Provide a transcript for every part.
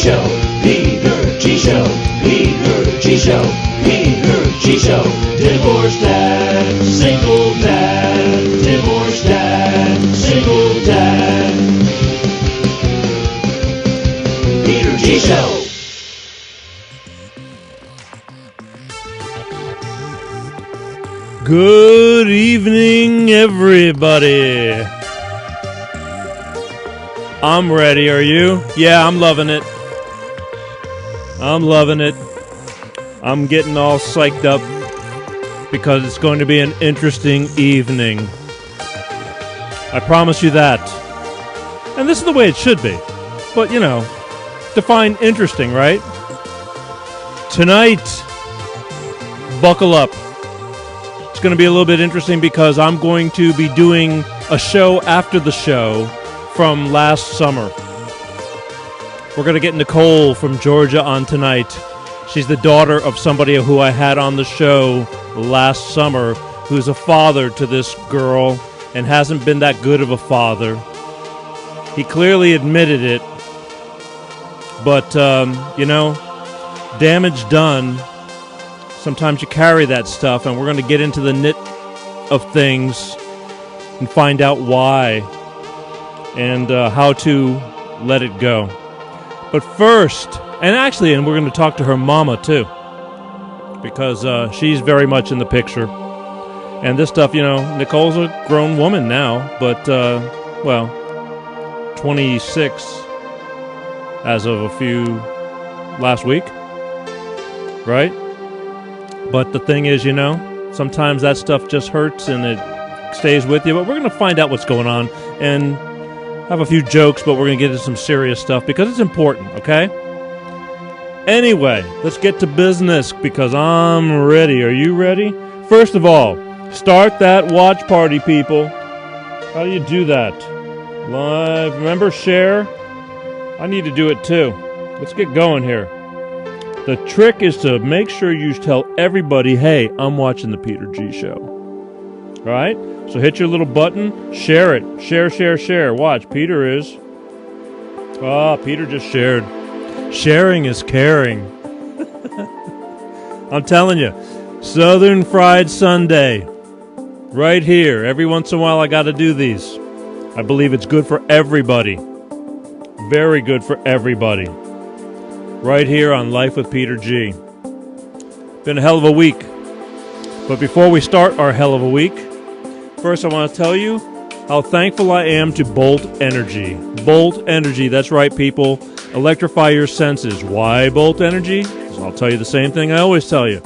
Show, Peter G Show, Peter G Show, Peter G Show. Divorced dad, single dad, divorced dad, single dad. Peter G Show. Good evening, everybody. I'm ready. Are you? Yeah, I'm loving it. I'm loving it. I'm getting all psyched up because it's going to be an interesting evening. I promise you that. And this is the way it should be. But, you know, define interesting, right? Tonight, buckle up. It's going to be a little bit interesting because I'm going to be doing a show after the show from last summer. We're going to get Nicole from Georgia on tonight. She's the daughter of somebody who I had on the show last summer, who's a father to this girl and hasn't been that good of a father. He clearly admitted it, but, you know, damage done. Sometimes you carry that stuff, and we're going to get into the nit of things and find out why and how to let it go. But first, and we're going to talk to her mama, too, because she's very much in the picture. And this stuff, you know, Nicole's a grown woman now, but, 26 as of last week, right? But the thing is, you know, sometimes that stuff just hurts and it stays with you. But we're going to find out what's going on and have a few jokes, but we're going to get into some serious stuff because it's important, okay? Anyway, let's get to business because I'm ready. Are you ready? First of all, start that watch party, people. How do you do that? Live. Remember, share? I need to do it too. Let's get going here. The trick is to make sure you tell everybody, hey, I'm watching the Peter G Show. All right? So hit your little button, share it. Share, share, share. Watch, Peter is. Peter just shared. Sharing is caring. I'm telling you, Southern Fried Sunday. Right here. Every once in a while I got to do these. I believe it's good for everybody. Very good for everybody. Right here on Life with Peter G. Been a hell of a week. But before we start our hell of a week, first I want to tell you how thankful I am to Bolt Energy. Bolt Energy, that's right, people. Electrify your senses. Why Bolt Energy? 'Cause I'll tell you the same thing I always tell you.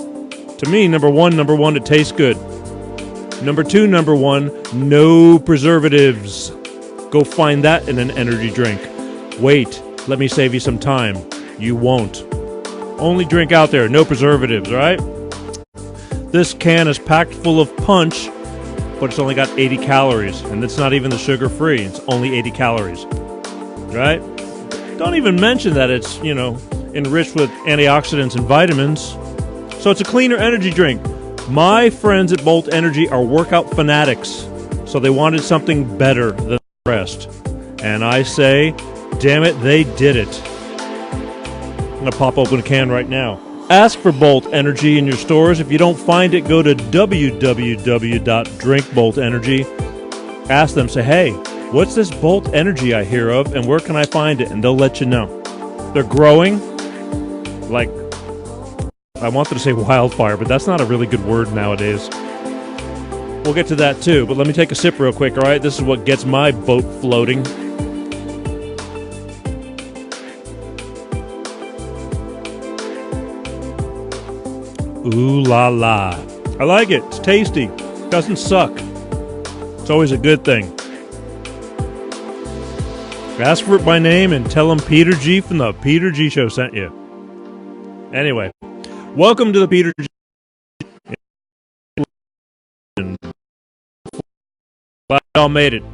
To me, number one, it tastes good. Number one, no preservatives. Go find that in an energy drink. Wait, let me save you some time. You won't. Only drink out there, no preservatives, all right? This can is packed full of punch, but it's only got 80 calories, and it's not even the sugar-free. It's only 80 calories, right? Don't even mention that it's, you know, enriched with antioxidants and vitamins. So it's a cleaner energy drink. My friends at Bolt Energy are workout fanatics, so they wanted something better than the rest. And I say, damn it, they did it. I'm going to pop open a can right now. Ask for Bolt Energy in your stores. If you don't find it, go to www.drinkboltenergy. Ask them, say, hey, what's this Bolt Energy I hear of, and where can I find it? And they'll let you know. They're growing like, I wanted to say wildfire, but that's not a really good word nowadays. We'll get to that too, but let me take a sip real quick, all right? This is what gets my boat floating. Ooh la la. I like it. It's tasty. Doesn't suck. It's always a good thing. Ask for it by name and tell them Peter G from the Peter G Show sent you. Anyway, welcome to the Peter G. Glad y'all made it.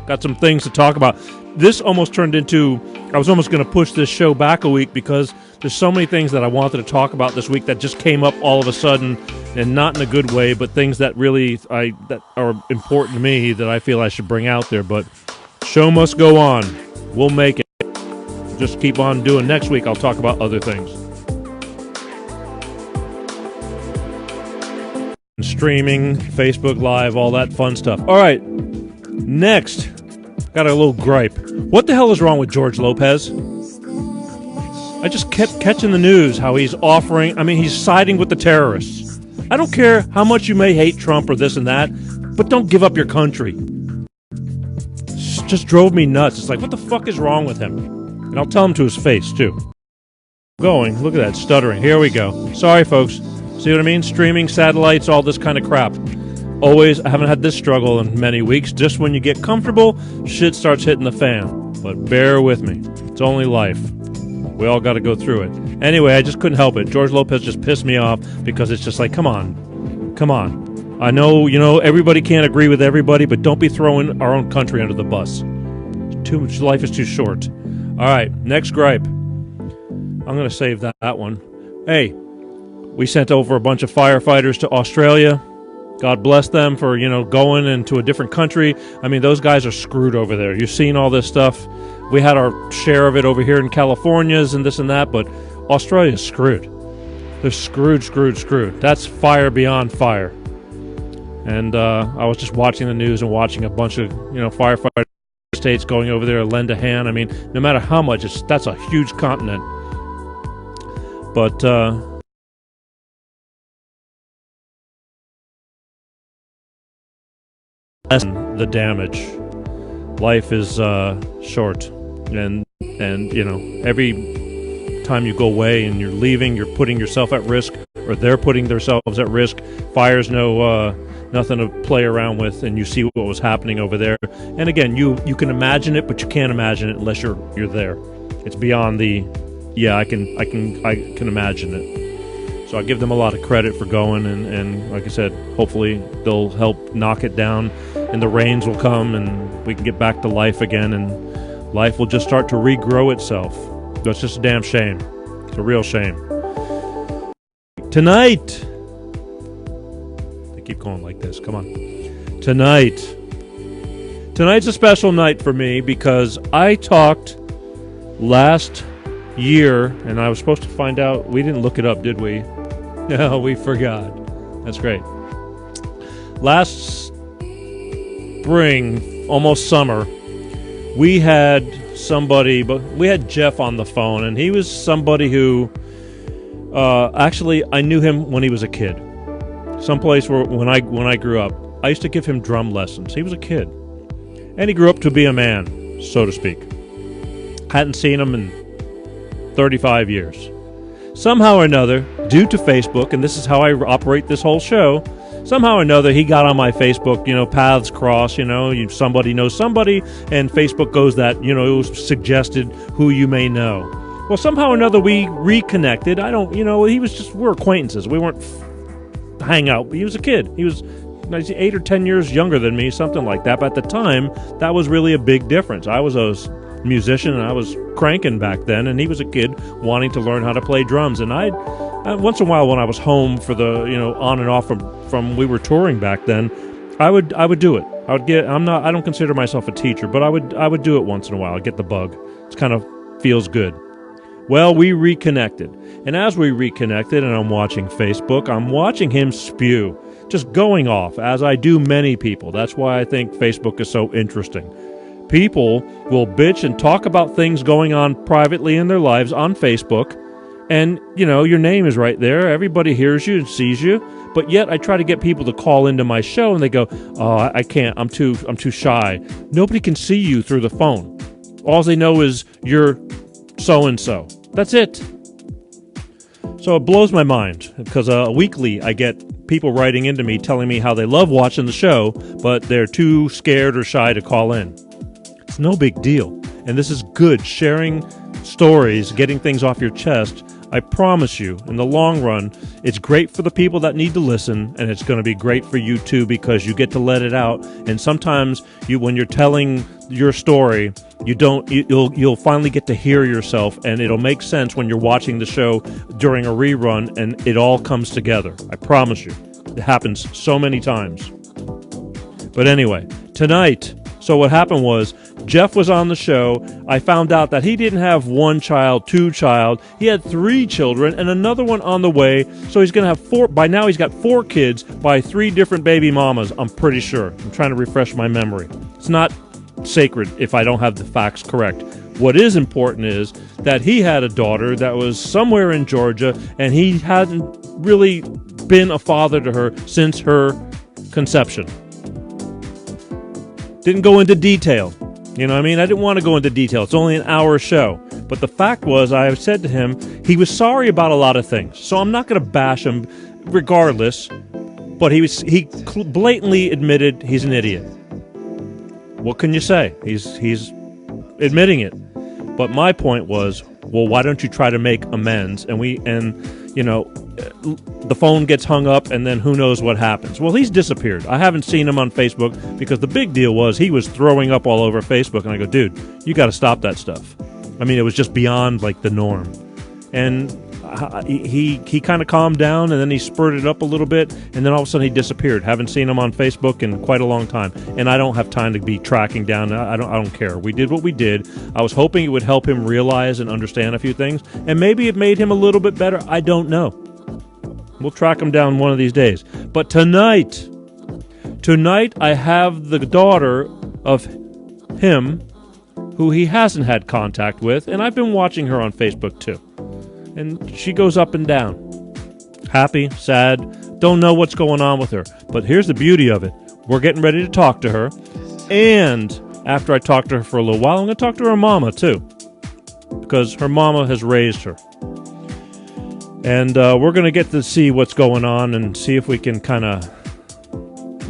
Got some things to talk about. This almost turned into, I was almost going to push this show back a week because there's so many things that I wanted to talk about this week that just came up all of a sudden, and not in a good way, but things that really that are important to me that I feel I should bring out there. But show must go on. We'll make it. just keep on doing. Next week, I'll talk about other things. Streaming, Facebook Live, all that fun stuff. All right, next, got a little gripe. What the hell is wrong with George Lopez? I just kept catching the news how he's he's siding with the terrorists. I don't care how much you may hate Trump or this and that, but don't give up your country. It just drove me nuts. It's like, what the fuck is wrong with him? And I'll tell him to his face, too. Going, look at that, stuttering. Here we go. Sorry, folks. See what I mean? Streaming, satellites, all this kind of crap. Always, I haven't had this struggle in many weeks. Just when you get comfortable, shit starts hitting the fan. But bear with me. It's only life. We all got to go through it. Anyway, I just couldn't help it. George Lopez just pissed me off because it's just like, come on. Come on. I know, everybody can't agree with everybody, but don't be throwing our own country under the bus. Too much. Life is too short. All right, next gripe. I'm going to save that one. Hey. We sent over a bunch of firefighters to Australia. God bless them for, going into a different country. I mean, those guys are screwed over there. You've seen all this stuff. We had our share of it over here in California's and this and that, but Australia's screwed. They're screwed. That's fire beyond fire. And I was just watching the news and watching a bunch of, firefighter states going over there to lend a hand. I mean, no matter how much, that's a huge continent. But lessen the damage. Life is short, and every time you go away and you're leaving, you're putting yourself at risk, or they're putting themselves at risk. Fire's nothing to play around with, and you see what was happening over there. And again, you can imagine it, but you can't imagine it unless you're there. It's beyond the I can imagine it. So I give them a lot of credit for going, and like I said, hopefully they'll help knock it down, and the rains will come, and we can get back to life again, and life will just start to regrow itself. That's just a damn shame. It's a real shame. Tonight, they keep going like this. Come on. Tonight's a special night for me because I talked last year, and I was supposed to find out. We didn't look it up, did we? No, we forgot. That's great. Last spring, almost summer, we had Jeff on the phone, and he was somebody who, actually, I knew him when he was a kid. Someplace where when I grew up, I used to give him drum lessons. He was a kid, and he grew up to be a man, so to speak. Hadn't seen him in 35 years. Somehow or another, due to Facebook, and this is how I operate this whole show, somehow or another he got on my Facebook, paths cross, somebody knows somebody, and Facebook goes that, it was suggested who you may know. Well, somehow or another we reconnected. We're acquaintances. We weren't hang out. He was a kid. He was 8 or 10 years younger than me, something like that. But at the time, that was really a big difference. I was a musician, and I was cranking back then, and he was a kid wanting to learn how to play drums. And I once in a while when I was home for the on and off from we were touring back then, I would do it. I don't consider myself a teacher, but I would do it once in a while. I'd get the bug. It kind of feels good. Well, we reconnected, and as we reconnected, and I'm watching Facebook, I'm watching him spew, just going off, as I do many people. That's why I think Facebook is so interesting. People will bitch and talk about things going on privately in their lives on Facebook, and, your name is right there. Everybody hears you and sees you, but yet I try to get people to call into my show, and they go, oh, I can't, I'm too shy. Nobody can see you through the phone. All they know is you're so-and-so. That's it. So it blows my mind, because weekly I get people writing into me telling me how they love watching the show, but they're too scared or shy to call in. It's no big deal. And this is good. Sharing stories, getting things off your chest. I promise you, in the long run, it's great for the people that need to listen, and it's going to be great for you too, because you get to let it out. And sometimes when you're telling your story, you'll finally get to hear yourself, and it'll make sense when you're watching the show during a rerun, and it all comes together. I promise you. It happens so many times. But anyway, tonight, so what happened was Jeff was on the show. I found out that he didn't have one child, two child. He had 3 children and another one on the way. So he's going to have 4. By now, he's got 4 kids by 3 different baby mamas, I'm pretty sure. I'm trying to refresh my memory. It's not sacred if I don't have the facts correct. What is important is that he had a daughter that was somewhere in Georgia, and he hadn't really been a father to her since her conception. Didn't go into detail. You know what I mean? I didn't want to go into detail. It's only an hour show. But the fact was, I said to him, he was sorry about a lot of things. So I'm not going to bash him regardless. But he blatantly admitted he's an idiot. What can you say? He's admitting it. But my point was, well, why don't you try to make amends? And the phone gets hung up, and then who knows what happens. Well, he's disappeared. I haven't seen him on Facebook because the big deal was he was throwing up all over Facebook. And I go, dude, you got to stop that stuff. I mean, it was just beyond like the norm. And he kind of calmed down, and then he spurted up a little bit, and then all of a sudden he disappeared. Haven't seen him on Facebook in quite a long time, and I don't have time to be tracking down. I don't care. We did what we did. I was hoping it would help him realize and understand a few things, and maybe it made him a little bit better. I don't know. We'll track him down one of these days. But tonight I have the daughter of him who he hasn't had contact with, and I've been watching her on Facebook too. And she goes up and down. Happy, sad, don't know what's going on with her. But here's the beauty of it. We're getting ready to talk to her. And after I talk to her for a little while, I'm going to talk to her mama too. Because her mama has raised her. And we're going to get to see what's going on and see if we can kind of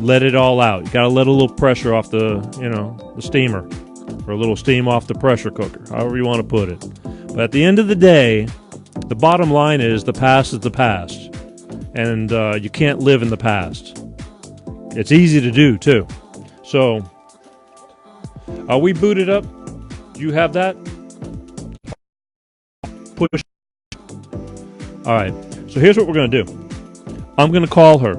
let it all out. You got to let a little pressure off the steamer. Or a little steam off the pressure cooker. However you want to put it. But at the end of the day, the bottom line is the past is the past, and you can't live in the past. It's easy to do, too. So, are we booted up? Do you have that? Push. All right. So here's what we're going to do. I'm going to call her,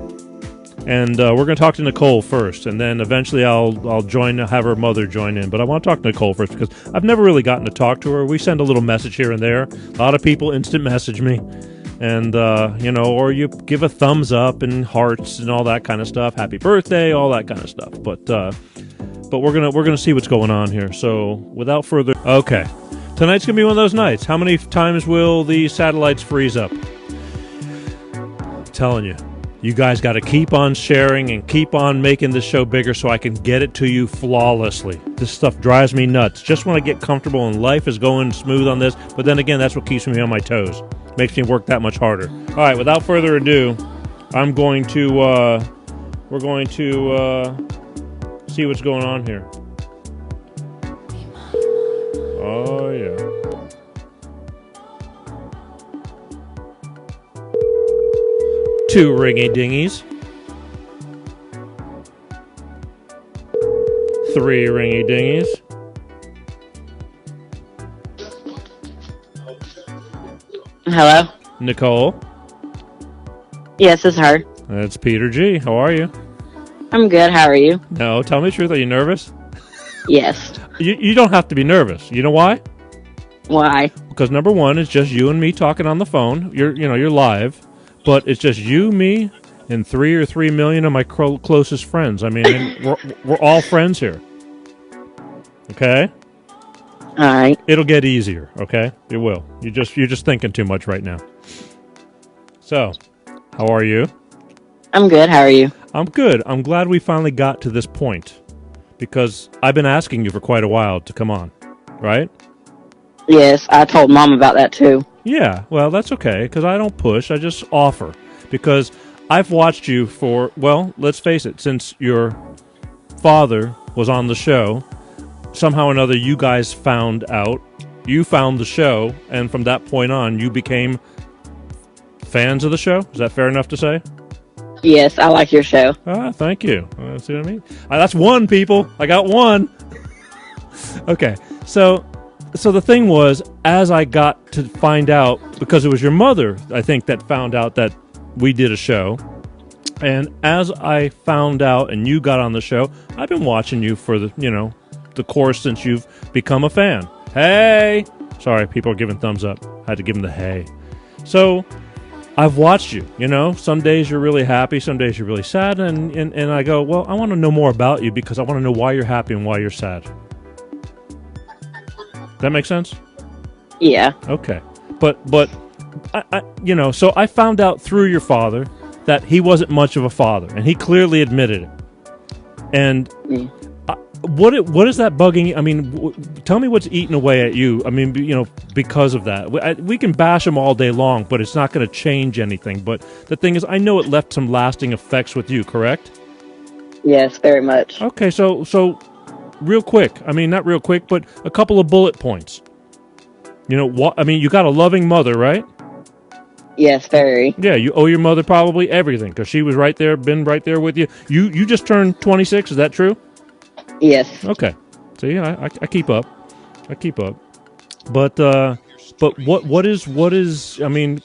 and we're going to talk to Nicole first, and then eventually I'll have her mother join in. But I want to talk to Nicole first because I've never really gotten to talk to her. We send a little message here and there. A lot of people instant message me, and or you give a thumbs up and hearts and all that kind of stuff. Happy birthday, all that kind of stuff. But we're gonna see what's going on here. So without further, okay, tonight's gonna be one of those nights. How many times will the satellites freeze up? I'm telling you. You guys got to keep on sharing and keep on making this show bigger so I can get it to you flawlessly. This stuff drives me nuts. Just want to get comfortable and life is going smooth on this. But then again, that's what keeps me on my toes. Makes me work that much harder. All right, without further ado, we're going to see what's going on here. Oh, yeah. Two ringy-dingies. 3 ringy-dingies. Hello? Nicole? Yes, it's her. That's Peter G. How are you? I'm good. How are you? No, tell me the truth. Are you nervous? Yes. You don't have to be nervous. You know why? Why? Because number one, it's just you and me talking on the phone. You're live. But it's just you, me, and 3 million of my closest friends. I mean, we're all friends here. Okay? All right. It'll get easier, okay? It will. You're just thinking too much right now. So, how are you? I'm good. How are you? I'm good. I'm glad we finally got to this point. Because I've been asking you for quite a while to come on, right? Yes, I told Mom about that too. Yeah, well, that's okay, because I don't push, I just offer. Because I've watched you for, well, let's face it, since your father was on the show, somehow or another you guys found out, you found the show, and from that point on, you became fans of the show? Is that fair enough to say? Yes, I like your show. Ah, thank you. See what I mean? That's one, people. I got one. Okay, so the thing was, as I got to find out, because it was your mother, I think, that found out that we did a show, and as I found out and you got on the show, I've been watching you for the course since you've become a fan. Hey! Sorry, people are giving thumbs up. I had to give them the hey. So, I've watched you, you know. Some days you're really happy, some days you're really sad, and I go, well, I want to know more about you because I want to know why you're happy and why you're sad. That make sense? Yeah. Okay. But I you know, so I found out through your father that he wasn't much of a father, and he clearly admitted it. And what is that bugging you? I mean, tell me what's eating away at you. I mean, you know, because of that. We can bash him all day long, but it's not going to change anything. But the thing is, I know it left some lasting effects with you, correct? Yes, very much. Okay, so real quick. I mean, not real quick, but a couple of bullet points. You know, what? I mean, you got a loving mother, right? Yes, very. Yeah, you owe your mother probably everything because she was right there, been right there with you. You just turned 26, is that true? Yes. Okay. So yeah, I keep up. I keep up. But what is? I mean,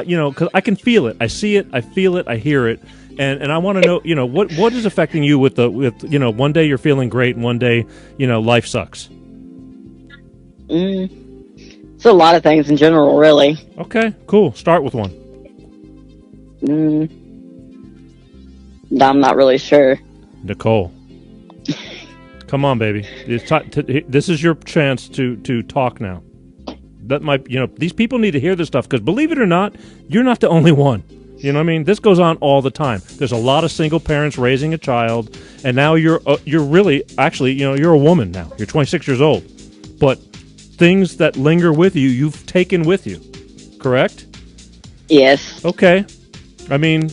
you know, because I can feel it. I see it. I feel it. I hear it. And I want to know, you know, what is affecting you with you know, one day you're feeling great and one day, you know, life sucks. It's a lot of things in general, really. Okay, cool. Start with one. I'm not really sure. Nicole. Come on, baby. This is your chance to talk now. That might, you know, these people need to hear this stuff because believe it or not, you're not the only one. You know what I mean? This goes on all the time. There's a lot of single parents raising a child, and now you're really, actually, you know, you're a woman now. You're 26 years old. But things that linger with you, you've taken with you, correct? Yes. Okay. I mean,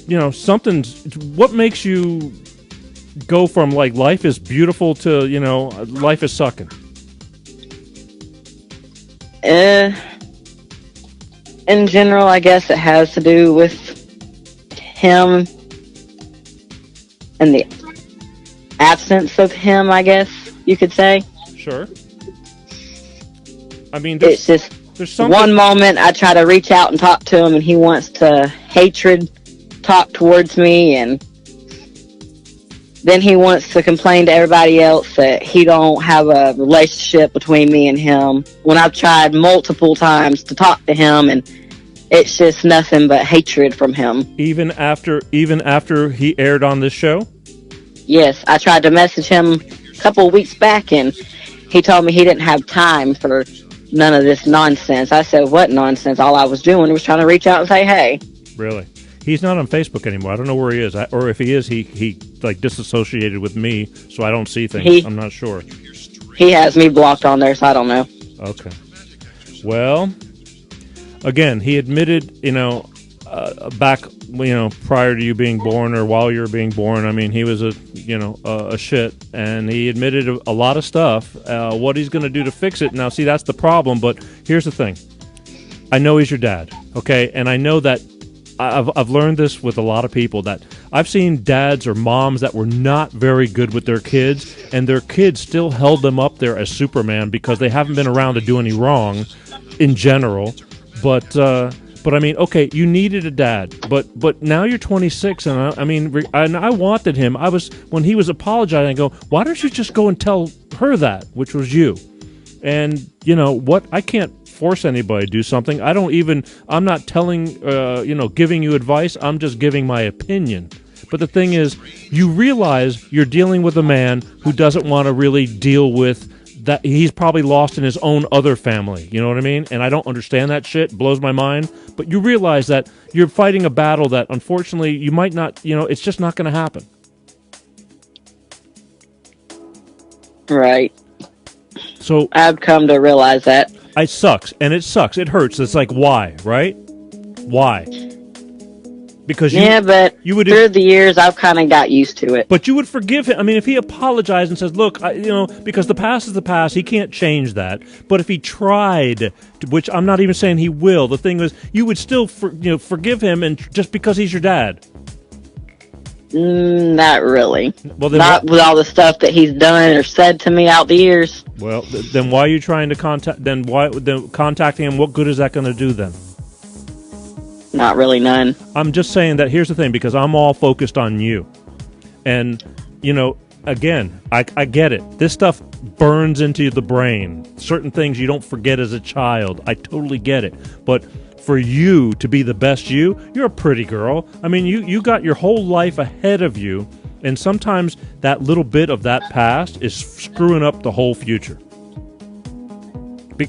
you know, what makes you go from like life is beautiful to, you know, life is sucking? In general, I guess it has to do with him and the absence of him, I guess you could say. Sure. I mean, it's just there's something. One moment I try to reach out and talk to him, and he wants to hatred talk towards me, and then he wants to complain to everybody else that he don't have a relationship between me and him. When I've tried multiple times to talk to him, and it's just nothing but hatred from him. Even after he aired on this show? Yes, I tried to message him a couple of weeks back, and he told me he didn't have time for none of this nonsense. I said, what nonsense? All I was doing was trying to reach out and say, hey. Really? He's not on Facebook anymore. I don't know where he is. Or if he is, he like disassociated with me, so I don't see things. I'm not sure. He has me blocked on there, so I don't know. Okay. Well, again, he admitted, you know, back, you know, prior to you being born or while you were being born, I mean, he was a shit, and he admitted a lot of stuff. What he's going to do to fix it. Now, see, that's the problem, but here's the thing. I know he's your dad, okay? And I know that I've learned this with a lot of people, that I've seen dads or moms that were not very good with their kids, and their kids still held them up there as Superman because they haven't been around to do any wrong in general. But I mean, okay, you needed a dad, but now you're 26, and I wanted him. When he was apologizing, I go, why don't you just go and tell her that, which was you? And you know what? I can't force anybody to do something. I'm not telling, giving you advice. I'm just giving my opinion. But the thing is, you realize you're dealing with a man who doesn't want to really deal with that. He's probably lost in his own other family. You know what I mean? And I don't understand that shit. It blows my mind. But you realize that you're fighting a battle that, unfortunately, you might not, it's just not going to happen. Right. So I've come to realize that. It sucks, and it sucks. It hurts. It's like, why, right? Why? Because but through the years, I've kind of got used to it. But you would forgive him. I mean, if he apologized and says, look, because the past is the past, he can't change that. But if he tried, which I'm not even saying he will, the thing is, you would still forgive him, and just because he's your dad. Not really. Well, then not with all the stuff that he's done or said to me out the years. Well, then why are you trying to contact? Then contacting him? What good is that going to do then? Not really, none. I'm just saying that here's the thing, because I'm all focused on you, and again, I get it. This stuff burns into the brain. Certain things you don't forget as a child. I totally get it. But for you to be the best you're a pretty girl. I mean, you got your whole life ahead of you, and sometimes that little bit of that past is screwing up the whole future.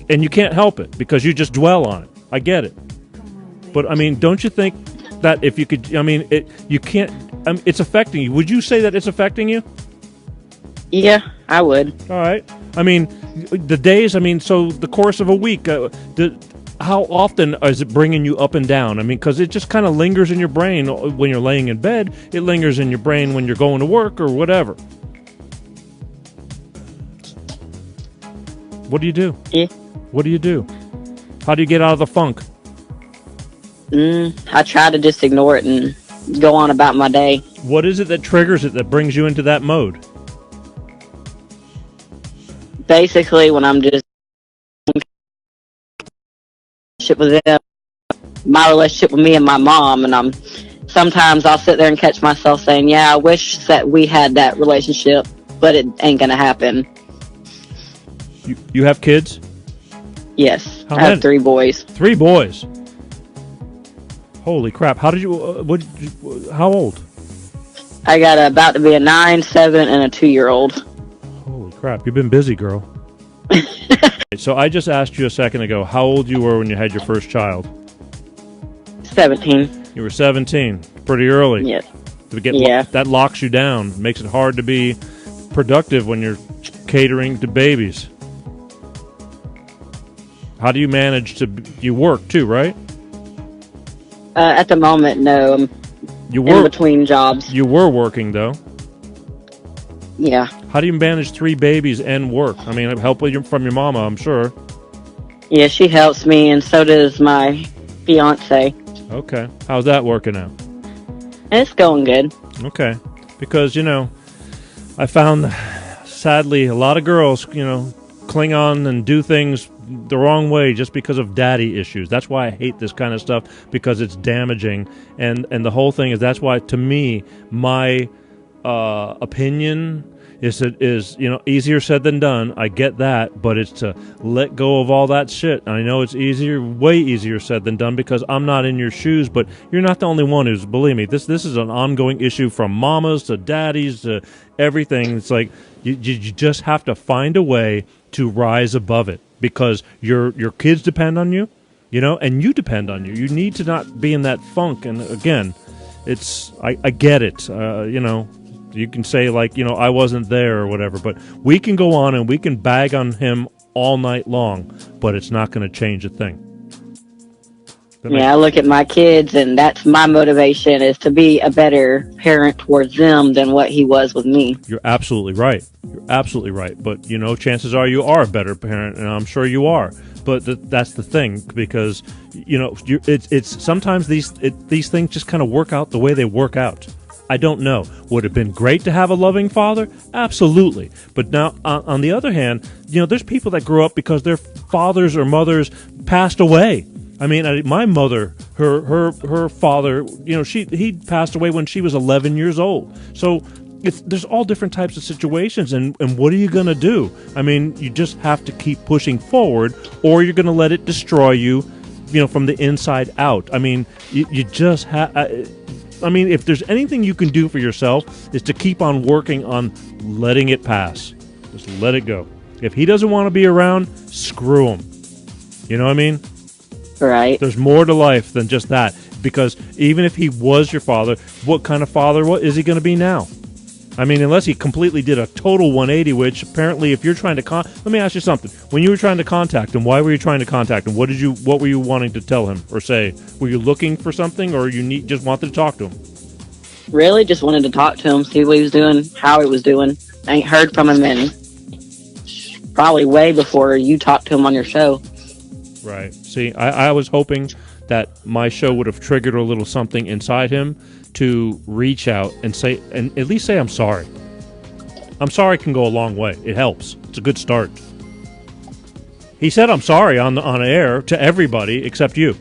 And you can't help it because you just dwell on it. I get it. But, I mean, don't you think that if you could, I mean, you can't, it's affecting you. Would you say that it's affecting you? Yeah, I would. All right. I mean, the days, I mean, so the course of a week, how often is it bringing you up and down? I mean, because it just kind of lingers in your brain when you're laying in bed. It lingers in your brain when you're going to work or whatever. What do you do? Yeah. What do you do? How do you get out of the funk? I try to just ignore it and go on about my day. What is it that triggers it, that brings you into that mode? Basically, when I'm just with them, my relationship with me and my mom, and sometimes I'll sit there and catch myself saying, yeah, I wish that we had that relationship, but it ain't gonna happen. You have kids? Yes. How I have many? 3 boys. 3 boys. Holy crap. How did you, how old? I got about to be a 9, 7, and a 2-year-old. Holy crap. You've been busy, girl. So I just asked you a second ago how old you were when you had your first child. 17. You were 17. Pretty early. Yes. Yeah. That locks you down. Makes it hard to be productive when you're catering to babies. How do you manage to... You work too, right? At the moment, no. I'm in between jobs. You were working, though. Yeah. How do you manage 3 babies and work? I mean, help from your mama, I'm sure. Yeah, she helps me, and so does my fiance. Okay. How's that working out? It's going good. Okay. Because, I found, sadly, a lot of girls, cling on and do things the wrong way just because of daddy issues. That's why I hate this kind of stuff, because it's damaging. And the whole thing is, that's why, to me, my opinion is easier said than done. I get that, but it's to let go of all that shit. And I know it's way easier said than done, because I'm not in your shoes, but you're not the only one who's, believe me, this is an ongoing issue, from mamas to daddies to everything. It's like you just have to find a way to rise above it, because your kids depend on you, and you depend on you. You need to not be in that funk. And again, I get it. You can say, I wasn't there or whatever, but we can go on and we can bag on him all night long, but it's not going to change a thing. I look at my kids, and that's my motivation, is to be a better parent towards them than what he was with me. You're absolutely right. But, chances are you are a better parent, and I'm sure you are. But that's the thing, because, it's sometimes these things just kind of work out the way they work out. I don't know. Would it have been great to have a loving father? Absolutely. But now, on the other hand, there's people that grew up because their fathers or mothers passed away. I mean, my mother, her father, he passed away when she was 11 years old. So there's all different types of situations, and what are you going to do? I mean, you just have to keep pushing forward, or you're going to let it destroy you, from the inside out. I mean, you just have... I mean, if there's anything you can do for yourself, is to keep on working on letting it pass. Just let it go. If he doesn't want to be around, screw him. You know what I mean? Right. There's more to life than just that. Because even if he was your father, what kind of father is he going to be now? I mean, unless he completely did a total 180, which apparently, if you're trying to let me ask you something. When you were trying to contact him, why were you trying to contact him? What were you wanting to tell him or say? Were you looking for something, or just wanted to talk to him? Really, just wanted to talk to him, see what he was doing, how he was doing. I ain't heard from him in probably way before you talked to him on your show. Right. See, I was hoping that my show would have triggered a little something inside him to reach out and say, and at least say, I'm sorry. I'm sorry can go a long way. It helps. It's a good start. He said, I'm sorry on air to everybody except you.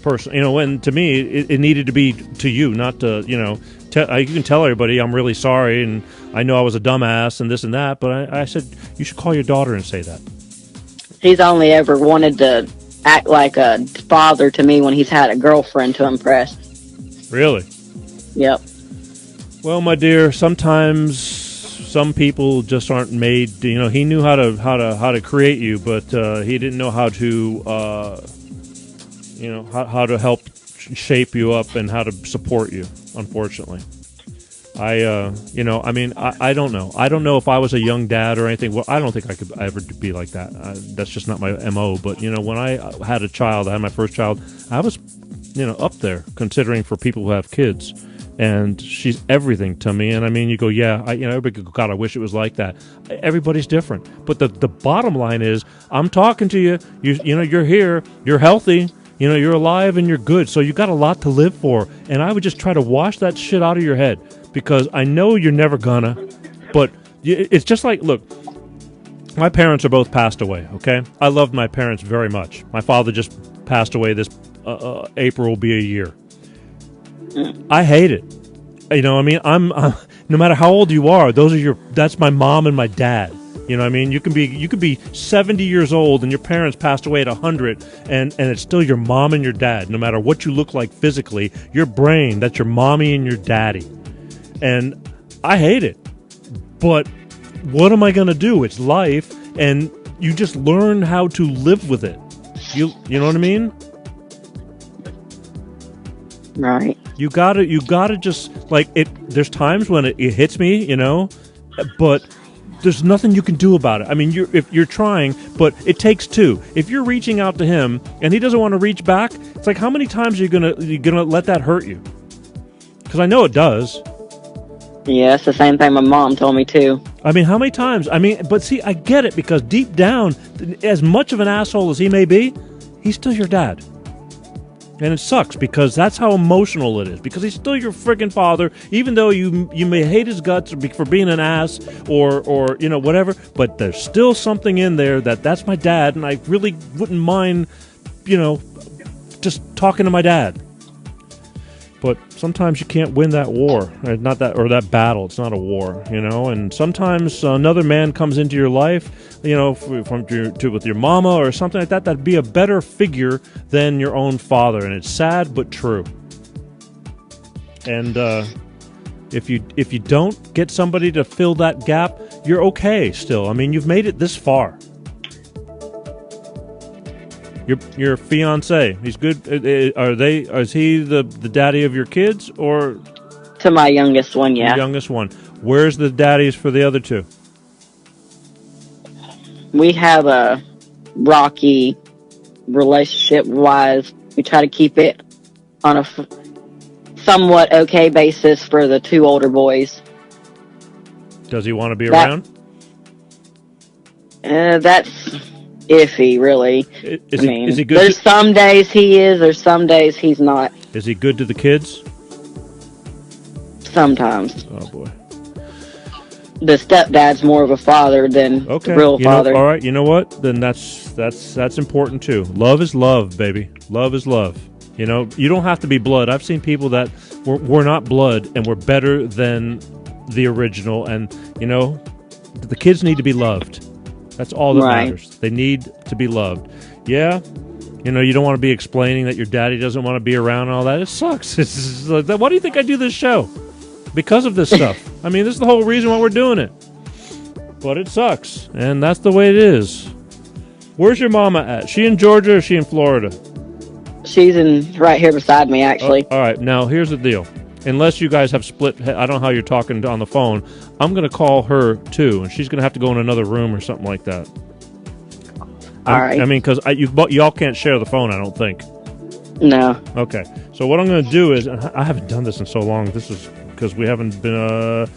And to me, it needed to be to you, not to, you can tell everybody I'm really sorry, and I know I was a dumbass and this and that. But I said you should call your daughter and say that. He's only ever wanted to act like a father to me when he's had a girlfriend to impress. Really? Yep. Well, my dear, sometimes some people just aren't made. You know, he knew how to create you, but he didn't know how to how to help shape you up and how to support you. Unfortunately, I don't know. I don't know if I was a young dad or anything. Well, I don't think I could ever be like that. That's just not my MO. But when I had a child, I had my first child. I was, up there considering for people who have kids. And she's everything to me. And I mean, you go, yeah, everybody go, God, I wish it was like that. Everybody's different. But the bottom line is, I'm talking to you. You're here. You're healthy. You're alive and you're good. So you got a lot to live for. And I would just try to wash that shit out of your head, because I know you're never gonna. But it's just like, look, my parents are both passed away. Okay, I loved my parents very much. My father just passed away. This April will be a year. I hate it. I'm no matter how old you are, that's my mom and my dad. You can be 70 years old and your parents passed away at 100, and it's still your mom and your dad. No matter what you look like physically, your brain, that's your mommy and your daddy. And I hate it. But what am I going to do? It's life, and you just learn how to live with it. You know what I mean? Right. You gotta just, like, it. There's times when it hits me, but there's nothing you can do about it. I mean, if you're trying, but it takes two. If you're reaching out to him and he doesn't want to reach back, it's like, how many times are you gonna let that hurt you? Because I know it does. Yeah, it's the same thing my mom told me too. I mean, how many times? I mean, but see, I get it, because deep down, as much of an asshole as he may be, he's still your dad. And it sucks, because that's how emotional it is. Because he's still your friggin' father, even though you may hate his guts for being an ass or whatever. But there's still something in there that's my dad, and I really wouldn't mind, just talking to my dad. But sometimes you can't win that war, not that, or that battle. It's not a war, And sometimes another man comes into your life, with your mama or something like that. That'd be a better figure than your own father, and it's sad but true. And if you don't get somebody to fill that gap, you're okay still. I mean, you've made it this far. Your fiance, he's good. Is he the daddy of your kids, or to my youngest one? Yeah, the youngest one. Where's the daddies for the other two? We have a rocky relationship wise. We try to keep it on a somewhat okay basis for the two older boys. Does he want to be around? That's iffy, really. Is he good? There's some days he is, there's some days he's not. Is he good to the kids? Sometimes. Oh boy. The stepdad's more of a father than the real father. All right, you know what? Then that's important too. Love is love, baby. Love is love. You don't have to be blood. I've seen people that we're not blood and we're better than the original, and the kids need to be loved. That's all that matters. They need to be loved. Yeah, you don't want to be explaining that your daddy doesn't want to be around and all that. It sucks. It's like, why do you think I do this show? Because of this stuff. I mean, this is the whole reason why we're doing it. But it sucks, and that's the way it is. Where's your mama at? She in Georgia or is she in Florida? She's right here beside me, actually. All right, now here's the deal. Unless you guys have split, I don't know how you're talking on the phone. I'm going to call her too, and she's going to have to go in another room or something like that. All right. I mean, because y'all can't share the phone, I don't think. No. Okay. So what I'm going to do is, I haven't done this in so long. This is because we haven't been.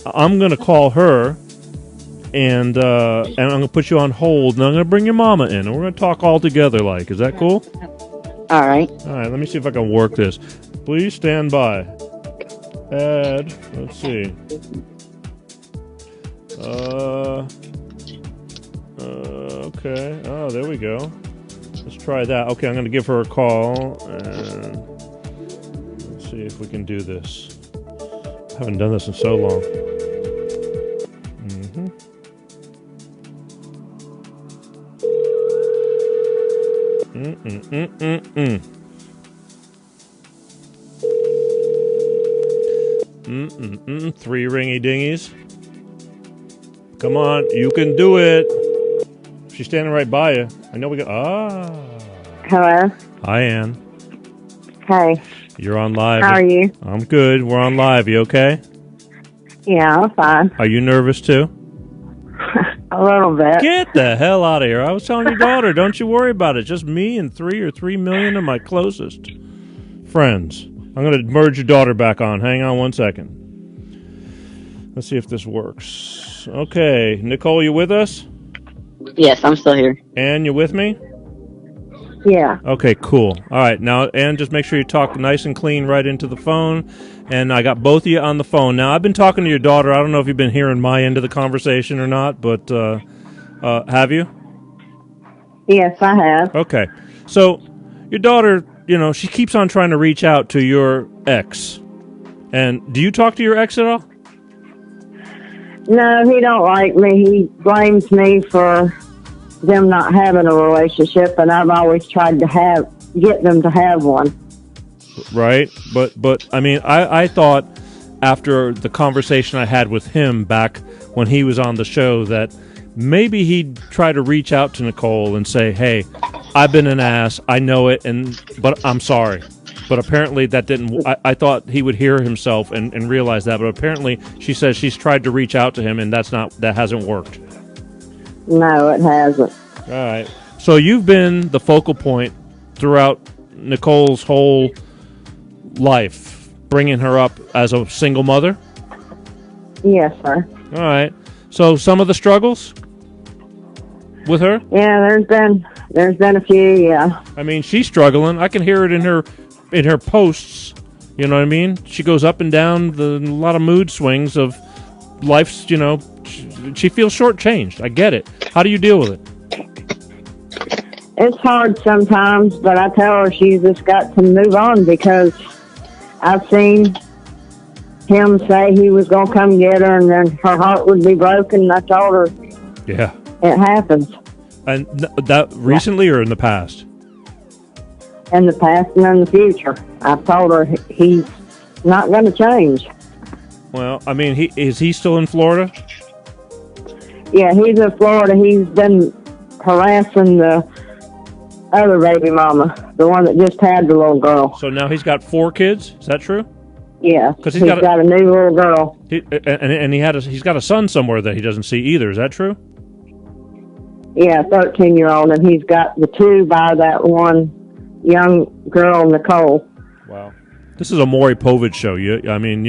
I'm going to call her, and I'm going to put you on hold, and I'm going to bring your mama in, and we're going to talk all together. Like, is that cool? All right. All right. Let me see if I can work this. Please stand by. Add. Let's see. Okay. Oh, there we go. Let's try that. Okay, I'm going to give her a call, and let's see if we can do this. Haven't done this in so long. Three ringy dingies. Come on, you can do it. She's standing right by you. I know we got. Hello. Hi, Ann. Hey. You're on live. How are you? I'm good. We're on live. You okay? Yeah, I'm fine. Are you nervous too? A little bit. Get the hell out of here. I was telling your daughter, don't you worry about it. Just me and 3 million of my closest friends. I'm going to merge your daughter back on. Hang on 1 second. Let's see if this works. Okay. Nicole, you with us? Yes, I'm still here. Ann, you with me? Yeah. Okay, cool. All right. Now, Ann, just make sure you talk nice and clean right into the phone. And I got both of you on the phone. Now, I've been talking to your daughter. I don't know if you've been hearing my end of the conversation or not, but have you? Yes, I have. Okay. So, your daughter, she keeps on trying to reach out to your ex. And do you talk to your ex at all? No, he don't like me. He blames me for them not having a relationship, and I've always tried to get them to have one. Right, but I mean, I thought after the conversation I had with him back when he was on the show that maybe he'd try to reach out to Nicole and say, "Hey, I've been an ass. I know it, but I'm sorry." But apparently that didn't. I thought he would hear himself and realize that, but apparently she says she's tried to reach out to him, and that hasn't worked. No, it hasn't. All right. So you've been the focal point throughout Nicole's whole life, bringing her up as a single mother? Yes, sir. All right. So some of the struggles with her? Yeah, there's been a few, yeah. I mean, she's struggling. I can hear it in her posts. You know what I mean? She goes up and down a lot of mood swings of life's, she feels shortchanged. I get it. How do you deal with it? It's hard sometimes, but I tell her she's just got to move on because I've seen him say he was going to come get her and then her heart would be broken. And I told her, yeah, it happens. And that recently or in the past? In the past and in the future. I've told her he's not going to change. Well, I mean, is he still in Florida? Yeah, he's in Florida. He's been harassing the other baby mama, the one that just had the little girl. So now he's got 4 kids? Is that true? Yeah, because he's got a new little girl. He's got a son somewhere that he doesn't see either. Is that true? Yeah, 13-year-old, and he's got the 2 by that one young girl, Nicole. Wow. This is a Maury Povich show. You know what I mean?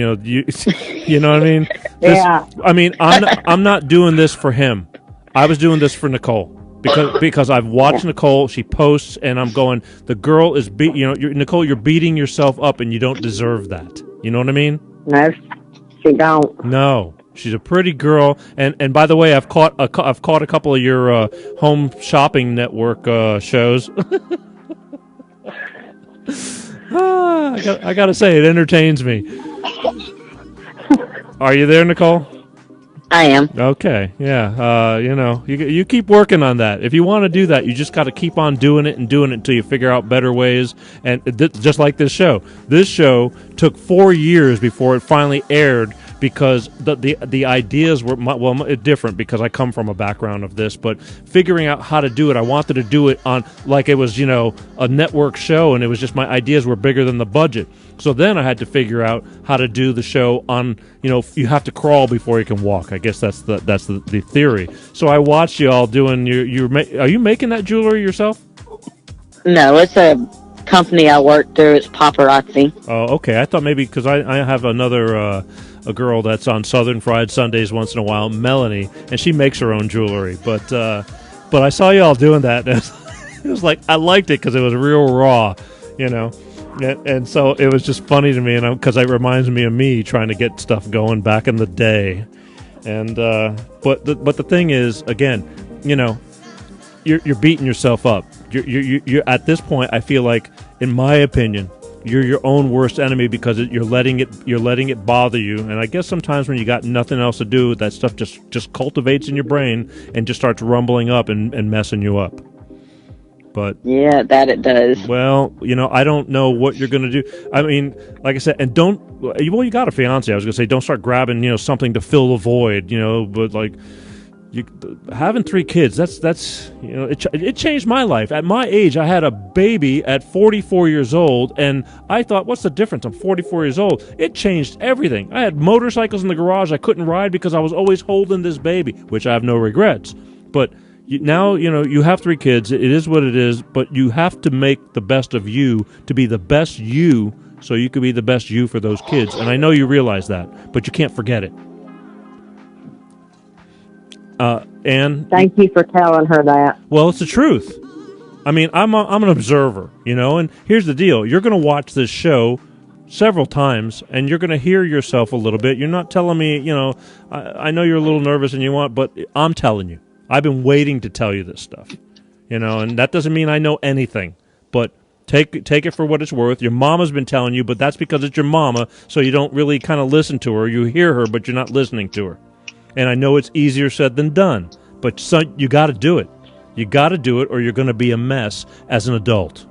Yeah. I mean, I'm not doing this for him. I was doing this for Nicole because I've watched Nicole. She posts, and I'm going. The girl is Nicole. You're beating yourself up, and you don't deserve that. You know what I mean? No, she don't. No, she's a pretty girl. And by the way, I've caught a couple of your home shopping network shows. I gotta say, it entertains me. Are you there, Nicole? I am. Okay, yeah. You keep working on that. If you want to do that, you just got to keep on doing it until you figure out better ways. And just like this show. This show took 4 years before it finally aired because the ideas were different because I come from a background of this. But figuring out how to do it, I wanted to do it on like it was a network show, and it was just my ideas were bigger than the budget. So then I had to figure out how to do the show on, you have to crawl before you can walk. I guess that's the theory. So I watched you all doing are you making that jewelry yourself? No, it's a company I work through. It's Paparazzi. Oh, okay. I thought maybe because I have another a girl that's on Southern Fried Sundays once in a while, Melanie, and she makes her own jewelry. But I saw you all doing that. And it was like I liked it because it was real raw, And so it was just funny to me, and because it reminds me of me trying to get stuff going back in the day. And but the thing is, again, you're beating yourself up. You're at this point. I feel like, in my opinion, you're your own worst enemy because you're letting it bother you. And I guess sometimes when you got nothing else to do, that stuff just cultivates in your brain and just starts rumbling up and messing you up. But yeah, that it does. well, I don't know what you're going to do. I mean, like I said, and you got a fiance. I was going to say, don't start grabbing, something to fill the void, but like, having 3 kids, that's it changed my life. At my age, I had a baby at 44 years old, and I thought, what's the difference? I'm 44 years old. It changed everything. I had motorcycles in the garage I couldn't ride because I was always holding this baby, which I have no regrets. But now, you have 3 kids. It is what it is, but you have to make the best of you to be the best you so you can be the best you for those kids. And I know you realize that, but you can't forget it. And Thank you for telling her that. well, it's the truth. I mean, I'm an observer, and here's the deal. You're going to watch this show several times, and you're going to hear yourself a little bit. You're not telling me, I know you're a little nervous and you want, but I'm telling you. I've been waiting to tell you this stuff, and that doesn't mean I know anything, but take it for what it's worth. Your mama's been telling you, but that's because it's your mama, so you don't really kind of listen to her. You hear her, but you're not listening to her. And I know it's easier said than done, but you got to do it. You got to do it, or you're going to be a mess as an adult.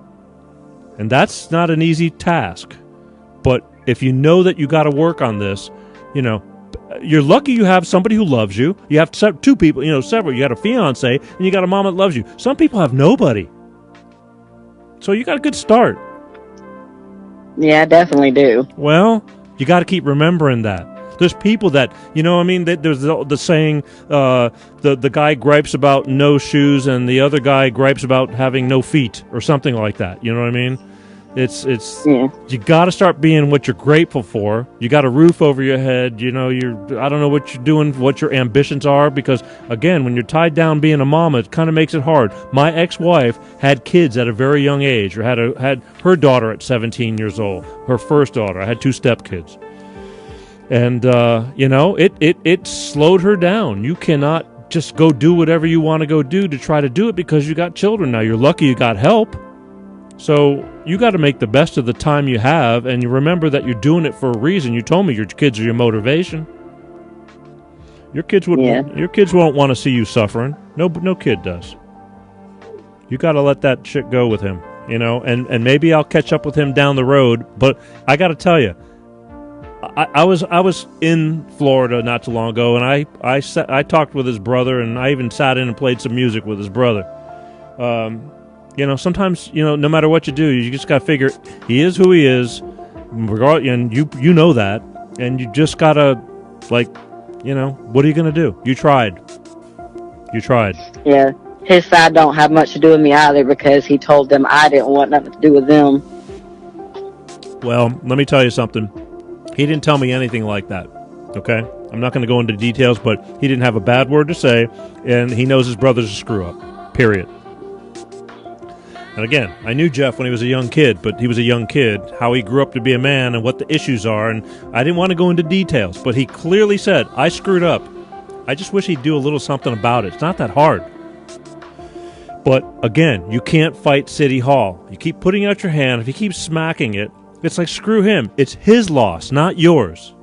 And that's not an easy task. But if you know that you got to work on this, you're lucky you have somebody who loves you. You have 2 people, several. You got a fiance, and you got a mom that loves you. Some people have nobody. So you got a good start. Yeah, I definitely do. Well, you got to keep remembering that. There's people that, there's the saying, the guy gripes about no shoes and the other guy gripes about having no feet or something like that. You know what I mean? It's You got to start being what you're grateful for. You got a roof over your head. I don't know what you're doing, what your ambitions are, because again, when you're tied down being a mama, it kind of makes it hard. My ex-wife had kids at a very young age, or had her daughter at 17 years old, her first daughter. I had 2 stepkids. And, it slowed her down. You cannot just go do whatever you want to go do to try to do it because you got children now. You're lucky you got help. So you got to make the best of the time you have, and you remember that you're doing it for a reason. You told me your kids are your motivation. Your kids won't want to see you suffering. No kid does. You got to let that shit go with him, and maybe I'll catch up with him down the road. But I got to tell you, I was in Florida not too long ago, and I talked with his brother, and I even sat in and played some music with his brother. Sometimes, no matter what you do, you just got to figure he is who he is, and you know that, and you just got to, what are you going to do? You tried. Yeah, his side don't have much to do with me either because he told them I didn't want nothing to do with them. Well, let me tell you something. He didn't tell me anything like that, okay? I'm not going to go into details, but he didn't have a bad word to say, and he knows his brother's a screw-up, period. And again, I knew Jeff when he was a young kid, but he was a young kid, how he grew up to be a man and what the issues are, and I didn't want to go into details, but he clearly said, I screwed up. I just wish he'd do a little something about it. It's not that hard. But again, you can't fight City Hall. You keep putting out your hand. If you keep smacking it, it's like, screw him. It's his loss, not yours.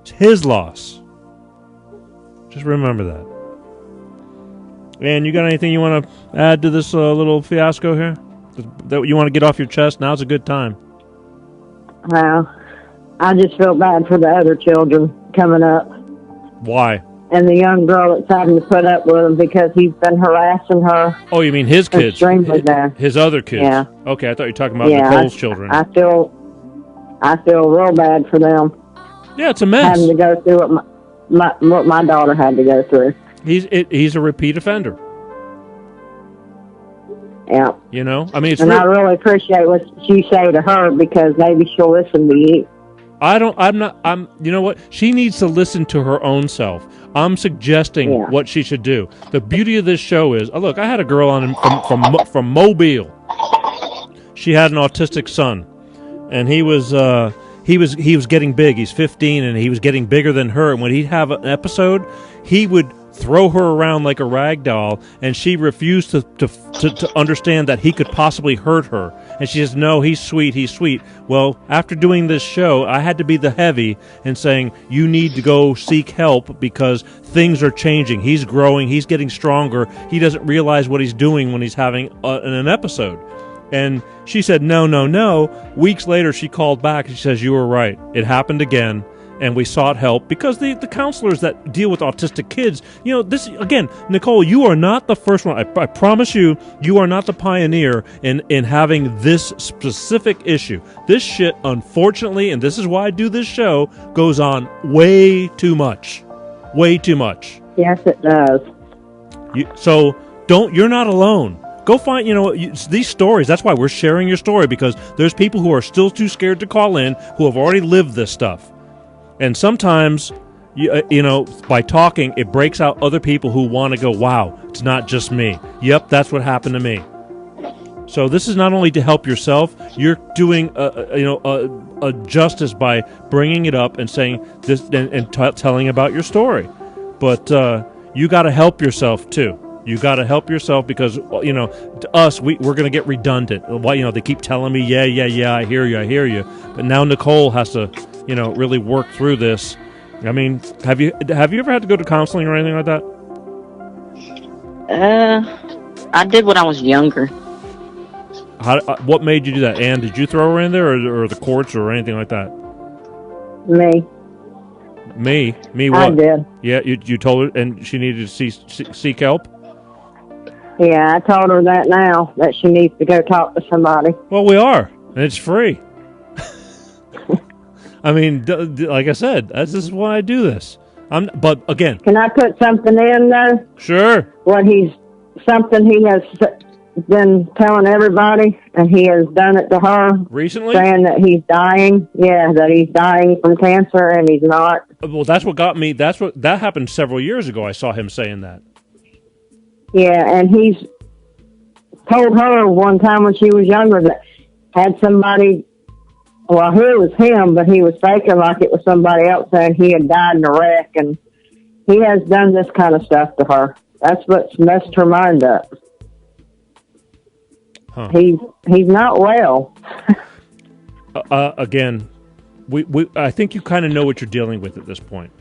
It's his loss. Just remember that. And you got anything you want to add to this little fiasco here? That you want to get off your chest? Now's a good time. Well, I just feel bad for the other children coming up. Why? And the young girl that's having to put up with him because he's been harassing her. Oh, you mean his kids? Extremely bad. His other kids? Yeah. Okay, I thought you were talking about Nicole's children. I feel real bad for them. Yeah, it's a mess. Having to go through what my daughter had to go through. He's a repeat offender. Yeah. I mean, I really appreciate what you say to her because maybe she'll listen to you. You know what? She needs to listen to her own self. I'm suggesting what she should do. The beauty of this show is, look, I had a girl on from Mobile. She had an autistic son, and he was getting big. He's 15, and he was getting bigger than her. And when he'd have an episode, he would throw her around like a rag doll, and she refused to understand that he could possibly hurt her. And she says, no, he's sweet, he's sweet. Well, after doing this show, I had to be the heavy and saying, you need to go seek help because things are changing. He's growing, he's getting stronger. He doesn't realize what he's doing when he's having an episode. And she said, no, no, no. Weeks later, she called back and she says, you were right. It happened again. And we sought help because the counselors that deal with autistic kids, this, again, Nicole, you are not the first one. I promise you, you are not the pioneer in having this specific issue. This shit, unfortunately, and this is why I do this show, goes on way too much. Way too much. Yes, it does. You're not alone. Go find, these stories. That's why we're sharing your story, because there's people who are still too scared to call in who have already lived this stuff. And sometimes, by talking, it breaks out other people who want to go, wow, it's not just me. Yep, that's what happened to me. So this is not only to help yourself, you're doing a justice by bringing it up and saying this and telling about your story. But you got to help yourself too. You got to help yourself because to us we're going to get redundant. They keep telling me, yeah, I hear you. But now Nicole has to really work through this. I mean, have you ever had to go to counseling or anything like that? I did when I was younger. What made you do that? Ann, did you throw her in there, or the courts, or anything like that? Me, what? I did. Yeah, you told her, and she needed to seek help? Yeah, I told her that now, that she needs to go talk to somebody. Well, we are, and it's free. I mean, like I said, this is why I do this. But again, can I put something in though? Sure. Something he has been telling everybody, and he has done it to her recently, saying that he's dying. Yeah, that he's dying from cancer, and he's not. Well, that's what got me. That happened several years ago. I saw him saying that. Yeah, and he's told her one time when she was younger that had somebody. Well, it was him, but he was faking like it was somebody else saying he had died in a wreck, and he has done this kind of stuff to her. That's what's messed her mind up. Huh. He's not well. Again, I think you kind of know what you're dealing with at this point.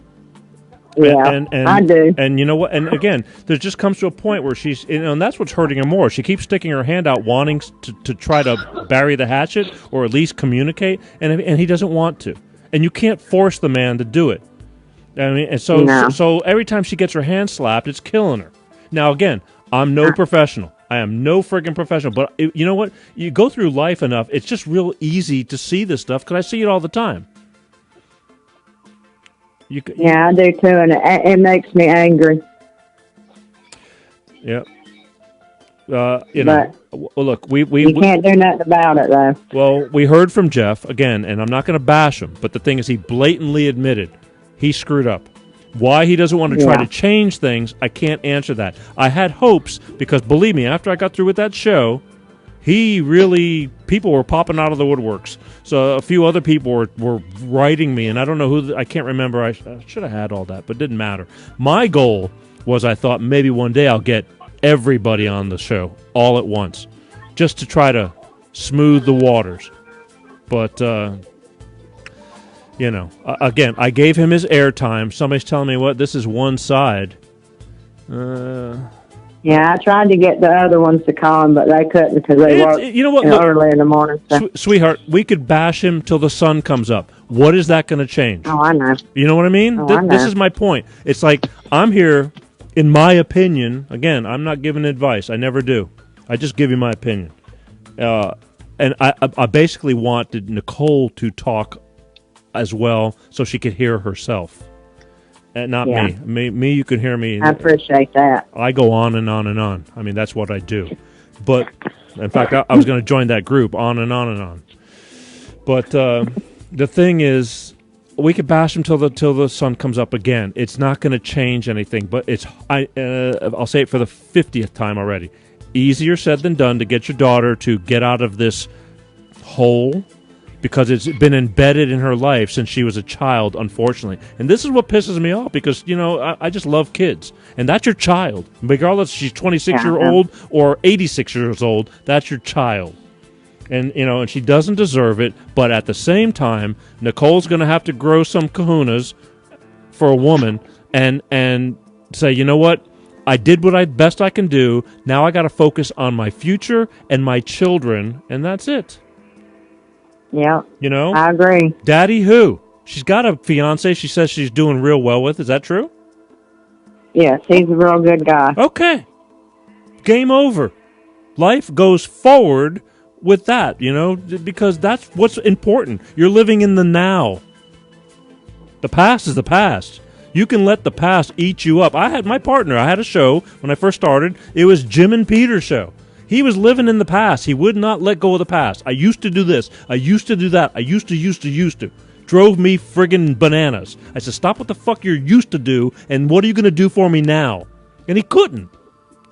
Yeah, and I do. And you know what? And again, there just comes to a point where she's, and that's what's hurting her more. She keeps sticking her hand out, wanting to try to bury the hatchet or at least communicate, and he doesn't want to. And you can't force the man to do it. I mean, and so every time she gets her hand slapped, it's killing her. Now, again, I'm no professional. I am no friggin' professional. But you know what? You go through life enough, it's just real easy to see this stuff because I see it all the time. Yeah, I do too, and it makes me angry. Yeah. Well, look, we can't do nothing about it, though. Well, we heard from Jeff, again, and I'm not going to bash him, but the thing is he blatantly admitted he screwed up. Why he doesn't want to try to change things, I can't answer that. I had hopes, because believe me, after I got through with that show, people were popping out of the woodworks. So a few other people were writing me, and I don't know who, I can't remember. I should have had all that, but it didn't matter. My goal was I thought maybe one day I'll get everybody on the show all at once, just to try to smooth the waters. But, again, I gave him his airtime. Somebody's telling me, what, this is one side. Yeah, I tried to get the other ones to call him, but they couldn't because they work early in the morning. So. Sweetheart, we could bash him till the sun comes up. What is that going to change? Oh, I know. You know what I mean? I know. This is my point. It's like, I'm here, in my opinion, again, I'm not giving advice. I never do. I just give you my opinion. And I basically wanted Nicole to talk as well so she could hear herself. And not me. Me, you can hear me. I appreciate that. I go on and on and on. I mean, that's what I do. But, in fact, I was going to join that group, on and on and on. But the thing is, we could bash them till the sun comes up again. It's not going to change anything. But I'll say it for the 50th time already. Easier said than done to get your daughter to get out of this hole, because it's been embedded in her life since she was a child, unfortunately. And this is what pisses me off, because, I just love kids. And that's your child. Regardless if she's 26 years old or 86 years old, that's your child. and she doesn't deserve it. But at the same time, Nicole's going to have to grow some kahunas for a woman and say, you know what? I did what best I can do. Now I got to focus on my future and my children, and that's it. Yeah. I agree. Daddy who? She's got a fiance she says she's doing real well with. Is that true? Yes, he's a real good guy. Okay. Game over. Life goes forward with that, because that's what's important. You're living in the now. The past is the past. You can let the past eat you up. I had my partner. I had a show when I first started. It was Jim and Peter's show. He was living in the past. He would not let go of the past. I used to do this. I used to do that. I used to. Drove me friggin' bananas. I said, stop what the fuck you're used to do, and what are you going to do for me now? And he couldn't.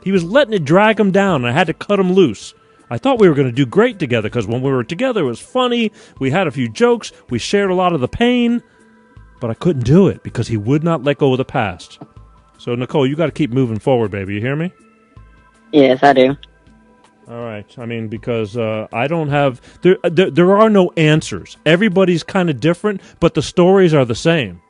He was letting it drag him down, and I had to cut him loose. I thought we were going to do great together, because when we were together, it was funny. We had a few jokes. We shared a lot of the pain. But I couldn't do it because he would not let go of the past. So, Nicole, you got to keep moving forward, baby. You hear me? Yes, I do. All right. I mean, because I don't have... There are no answers. Everybody's kind of different, but the stories are the same.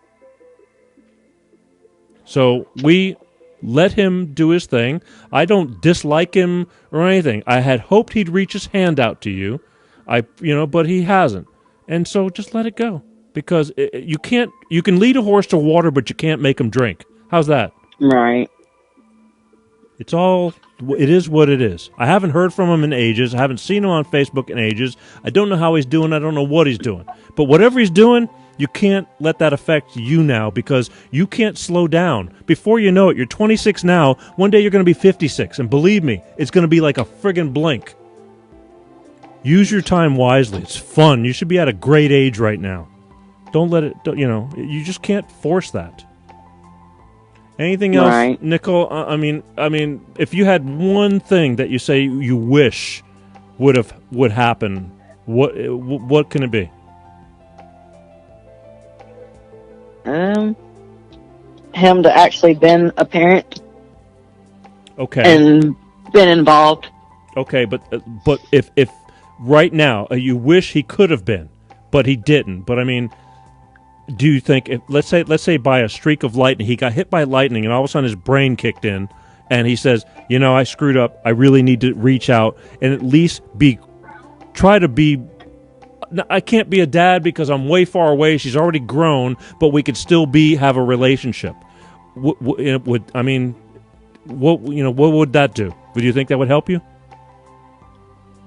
So we let him do his thing. I don't dislike him or anything. I had hoped he'd reach his hand out to you, but he hasn't. And so just let it go. Because you can lead a horse to water, but you can't make him drink. How's that? Right. It is what it is. I haven't heard from him in ages. I haven't seen him on Facebook in ages. I don't know how he's doing. I don't know what he's doing. But whatever he's doing, you can't let that affect you now because you can't slow down. Before you know it, you're 26 now. One day you're going to be 56. And believe me, it's going to be like a friggin' blink. Use your time wisely. It's fun. You should be at a great age right now. Don't let it, you just can't force that. Anything else, right. Nicole? I mean, if you had one thing that you say you wish would happen, what can it be? Him to actually been a parent. Okay. And been involved. Okay, but if right now you wish he could have been, but he didn't. But I mean. Do you think, let's say by a streak of lightning, he got hit by lightning and all of a sudden his brain kicked in and he says, I screwed up. I really need to reach out and at least I can't be a dad because I'm way far away. She's already grown, but we could still have a relationship. What would that do? Would you think that would help you?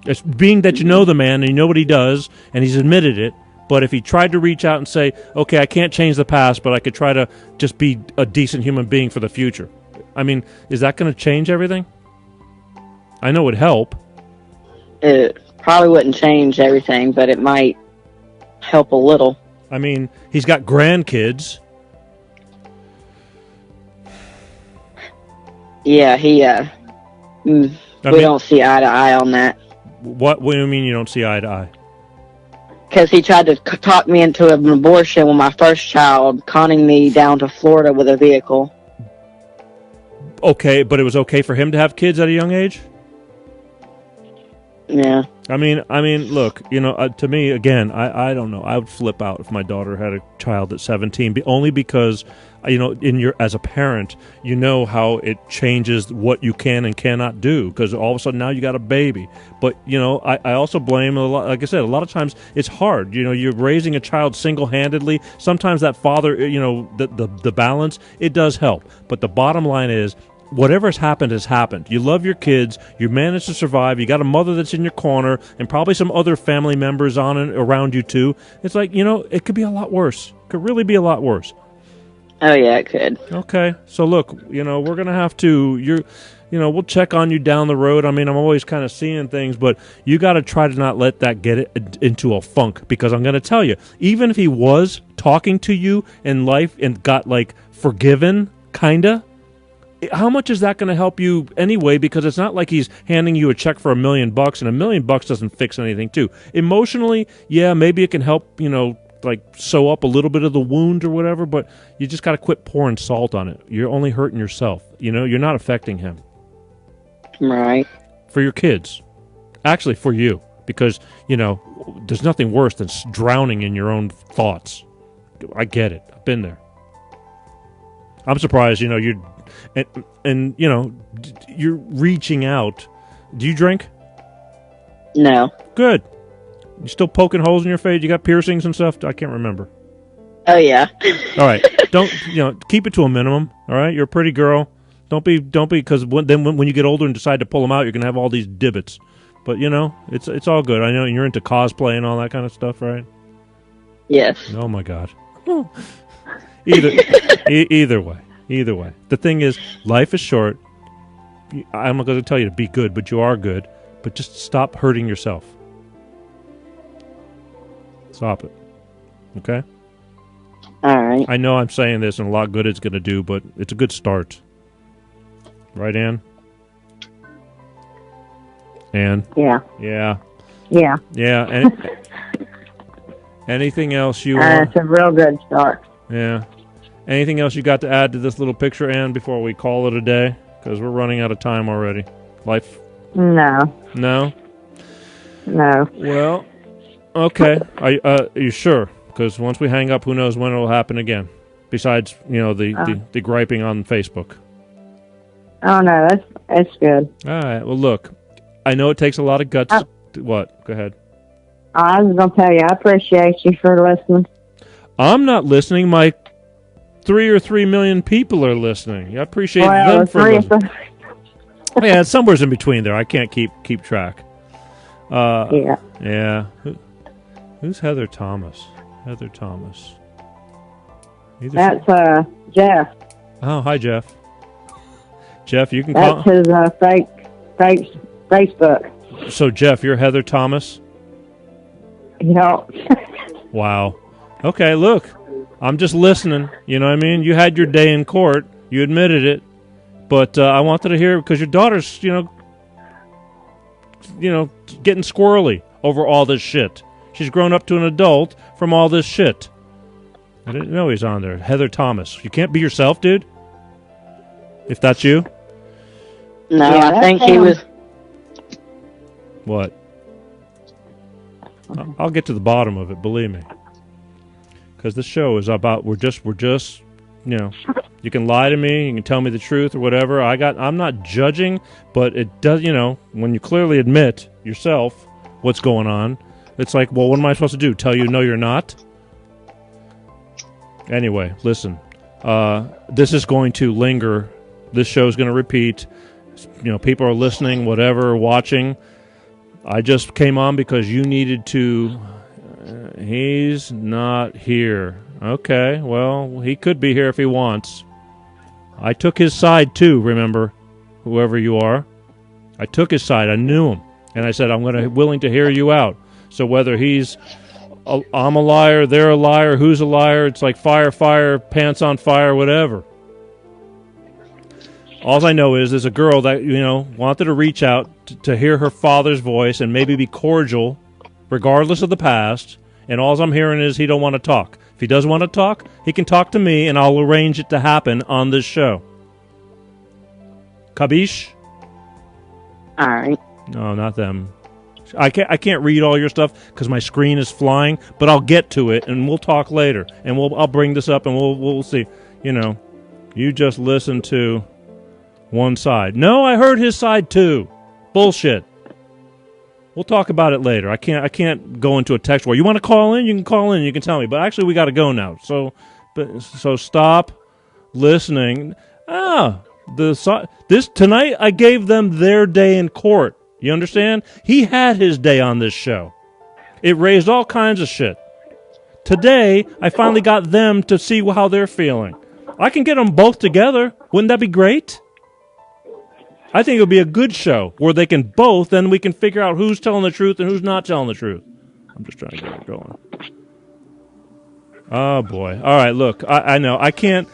It's being that you know the man and you know what he does and he's admitted it. But if he tried to reach out and say, okay, I can't change the past, but I could try to just be a decent human being for the future. I mean, is that going to change everything? I know it would help. It probably wouldn't change everything, but it might help a little. I mean, he's got grandkids. Yeah, we don't see eye to eye on that. What do you mean you don't see eye to eye? Because he tried to talk me into an abortion with my first child, conning me down to Florida with a vehicle. Okay, but it was okay for him to have kids at a young age? Yeah. I mean, look, to me, again, I don't know. I would flip out if my daughter had a child at 17, only because, as a parent, you know how it changes what you can and cannot do, because all of a sudden now you got a baby. But, I also blame, a lot. Like I said, a lot of times it's hard. You're raising a child single-handedly. Sometimes that father, the balance, it does help. But the bottom line is, whatever has happened. You love your kids. You managed to survive. You got a mother that's in your corner and probably some other family members on and around you too. It's like, it could be a lot worse. It could really be a lot worse. Oh, yeah, it could. Okay. So, look, we're going to have to, we'll check on you down the road. I mean, I'm always kind of seeing things, but you got to try to not let that get it into a funk, because I'm going to tell you, even if he was talking to you in life and got, forgiven, kind of, how much is that going to help you anyway? Because it's not like he's handing you a check for $1 million, and $1 million doesn't fix anything too. Emotionally, yeah, maybe it can help, sew up a little bit of the wound or whatever, but you just got to quit pouring salt on it. You're only hurting yourself. You're not affecting him. Right. For your kids. Actually, for you. because, there's nothing worse than drowning in your own thoughts. I get it. I've been there. I'm surprised, you're reaching out. Do you drink? No. Good. You still poking holes in your face? You got piercings and stuff? I can't remember. Oh, yeah. All right. Don't, keep it to a minimum. All right. You're a pretty girl. Don't be, because when you get older and decide to pull them out, you're going to have all these divots. But, it's all good. I know you're into cosplay and all that kind of stuff, right? Yes. Oh, my God. Either way. The thing is, life is short. I'm not going to tell you to be good, but you are good. But just stop hurting yourself. Stop it. Okay? All right. I know I'm saying this and a lot of good it's going to do, but it's a good start. Right, Ann? Ann? Yeah. Yeah. Yeah. Yeah. Anything else you want? It's a real good start. Yeah. Anything else you got to add to this little picture, Ann, before we call it a day? Because we're running out of time already. Life? No. No? No. Well, okay. Are you sure? Because once we hang up, who knows when it will happen again? Besides, the griping on Facebook. Oh, no, that's good. All right. Well, look, I know it takes a lot of guts. What? Go ahead. I was going to tell you, I appreciate you for listening. I'm not listening. My 3 million people are listening. I appreciate them for listening. Yeah, it's somewhere in between there. I can't keep track. Yeah. Yeah. Who's Heather Thomas? Heather Thomas. That's Jeff. Oh, hi, Jeff. Jeff, you can call. That's his fake Facebook. So, Jeff, you're Heather Thomas? Yep. Wow. Okay, look. I'm just listening. You know what I mean? You had your day in court. You admitted it. But I wanted to hear, because your daughter's, getting squirrely over all this shit. She's grown up to an adult from all this shit. I didn't know he's on there. Heather Thomas. You can't be yourself, dude? If that's you? No, Yeah, I think he was. What? I'll get to the bottom of it, believe me. Because the show is about, we're just, you can lie to me, you can tell me the truth or whatever. I'm not judging, but it does, when you clearly admit yourself what's going on, it's like, well, what am I supposed to do? Tell you no, you're not? Anyway, listen. This is going to linger. This show is going to repeat. People are listening, whatever, watching. I just came on because you needed to. He's not here. Okay, well, he could be here if he wants. I took his side too, remember, whoever you are. I took his side. I knew him. And I said, I'm willing to hear you out. So whether I'm a liar, they're a liar, who's a liar, it's like fire, pants on fire, whatever. All I know is there's a girl that, wanted to reach out to hear her father's voice and maybe be cordial, regardless of the past. And all I'm hearing is he don't want to talk. If he doesn't want to talk, he can talk to me, and I'll arrange it to happen on this show. Kabish? All right. No, not them. I can't read all your stuff because my screen is flying, but I'll get to it, and we'll talk later. And I'll bring this up, and we'll see. You just listen to one side. No, I heard his side too. Bullshit. We'll talk about it later. I can't go into a text war. You want to call in? You can call in. You can tell me. But actually, we got to go now. So stop listening. This tonight I gave them their day in court. You understand? He had his day on this show. It raised all kinds of shit. Today, I finally got them to see how they're feeling. I can get them both together. Wouldn't that be great? I think it would be a good show where they can both, then we can figure out who's telling the truth and who's not telling the truth. I'm just trying to get it going. Oh, boy. All right, look, I know. I can't,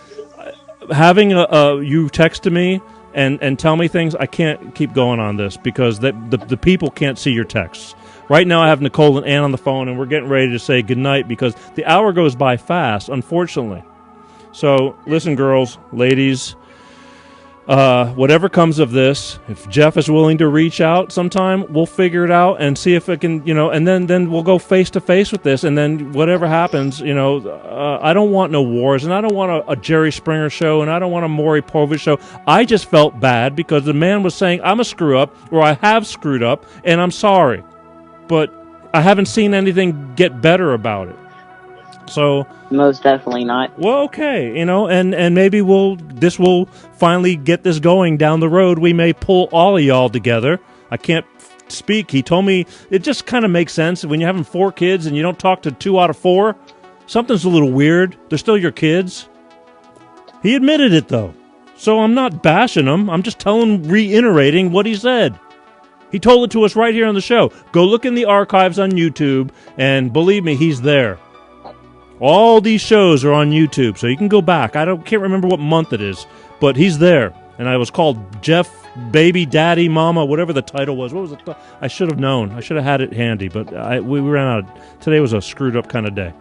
having you text to me and tell me things, I can't keep going on this because the people can't see your texts. Right now I have Nicole and Ann on the phone, and we're getting ready to say goodnight because the hour goes by fast, unfortunately. So, listen, girls, ladies, whatever comes of this, if Jeff is willing to reach out sometime, we'll figure it out and see if it can, and then we'll go face to face with this, and then whatever happens, I don't want no wars, and I don't want a Jerry Springer show, and I don't want a Maury Povich show. I just felt bad because the man was saying I'm a screw up, or I have screwed up, and I'm sorry, but I haven't seen anything get better about it. So most definitely not. Well, okay, and maybe this will finally get this going down the road. We may pull all of y'all together. I can't speak. He told me it just kind of makes sense when you're having 4 kids and you don't talk to 2 out of 4. Something's a little weird. They're still your kids. He admitted it though, so I'm not bashing him. I'm just reiterating what he said. He told it to us right here on the show. Go look in the archives on YouTube, and believe me, he's there. All these shows are on YouTube, so you can go back. Can't remember what month it is, but he's there. And I was called Jeff, Baby, Daddy, Mama, whatever the title was. What was it? I should have known. I should have had it handy, but we ran out. Today was a screwed up kind of day.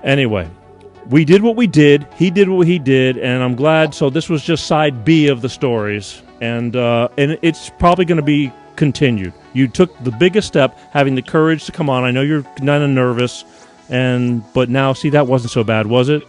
Anyway, we did what we did. He did what he did, and I'm glad. So this was just side B of the stories, and it's probably going to be continued. You took the biggest step, having the courage to come on. I know you're kind of nervous. But now, see, that wasn't so bad, was it?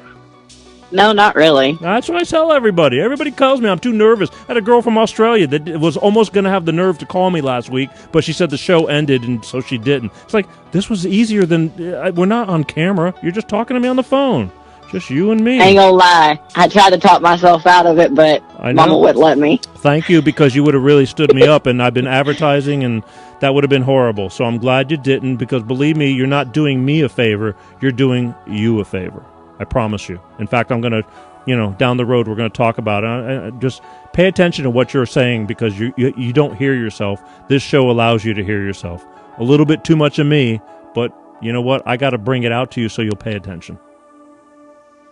No, not really. That's what I tell everybody. Everybody calls me. I'm too nervous. I had a girl from Australia that was almost going to have the nerve to call me last week, but she said the show ended, and so she didn't. It's like, this was easier than... we're not on camera. You're just talking to me on the phone. Just you and me. Ain't gonna lie. I tried to talk myself out of it, but Mama wouldn't let me. Thank you, because you would have really stood me up, and I've been advertising, and that would have been horrible. So I'm glad you didn't, because believe me, you're not doing me a favor. You're doing you a favor. I promise you. In fact, I'm going to, down the road, we're going to talk about it. Just pay attention to what you're saying, because you don't hear yourself. This show allows you to hear yourself. A little bit too much of me, but you know what? I got to bring it out to you so you'll pay attention.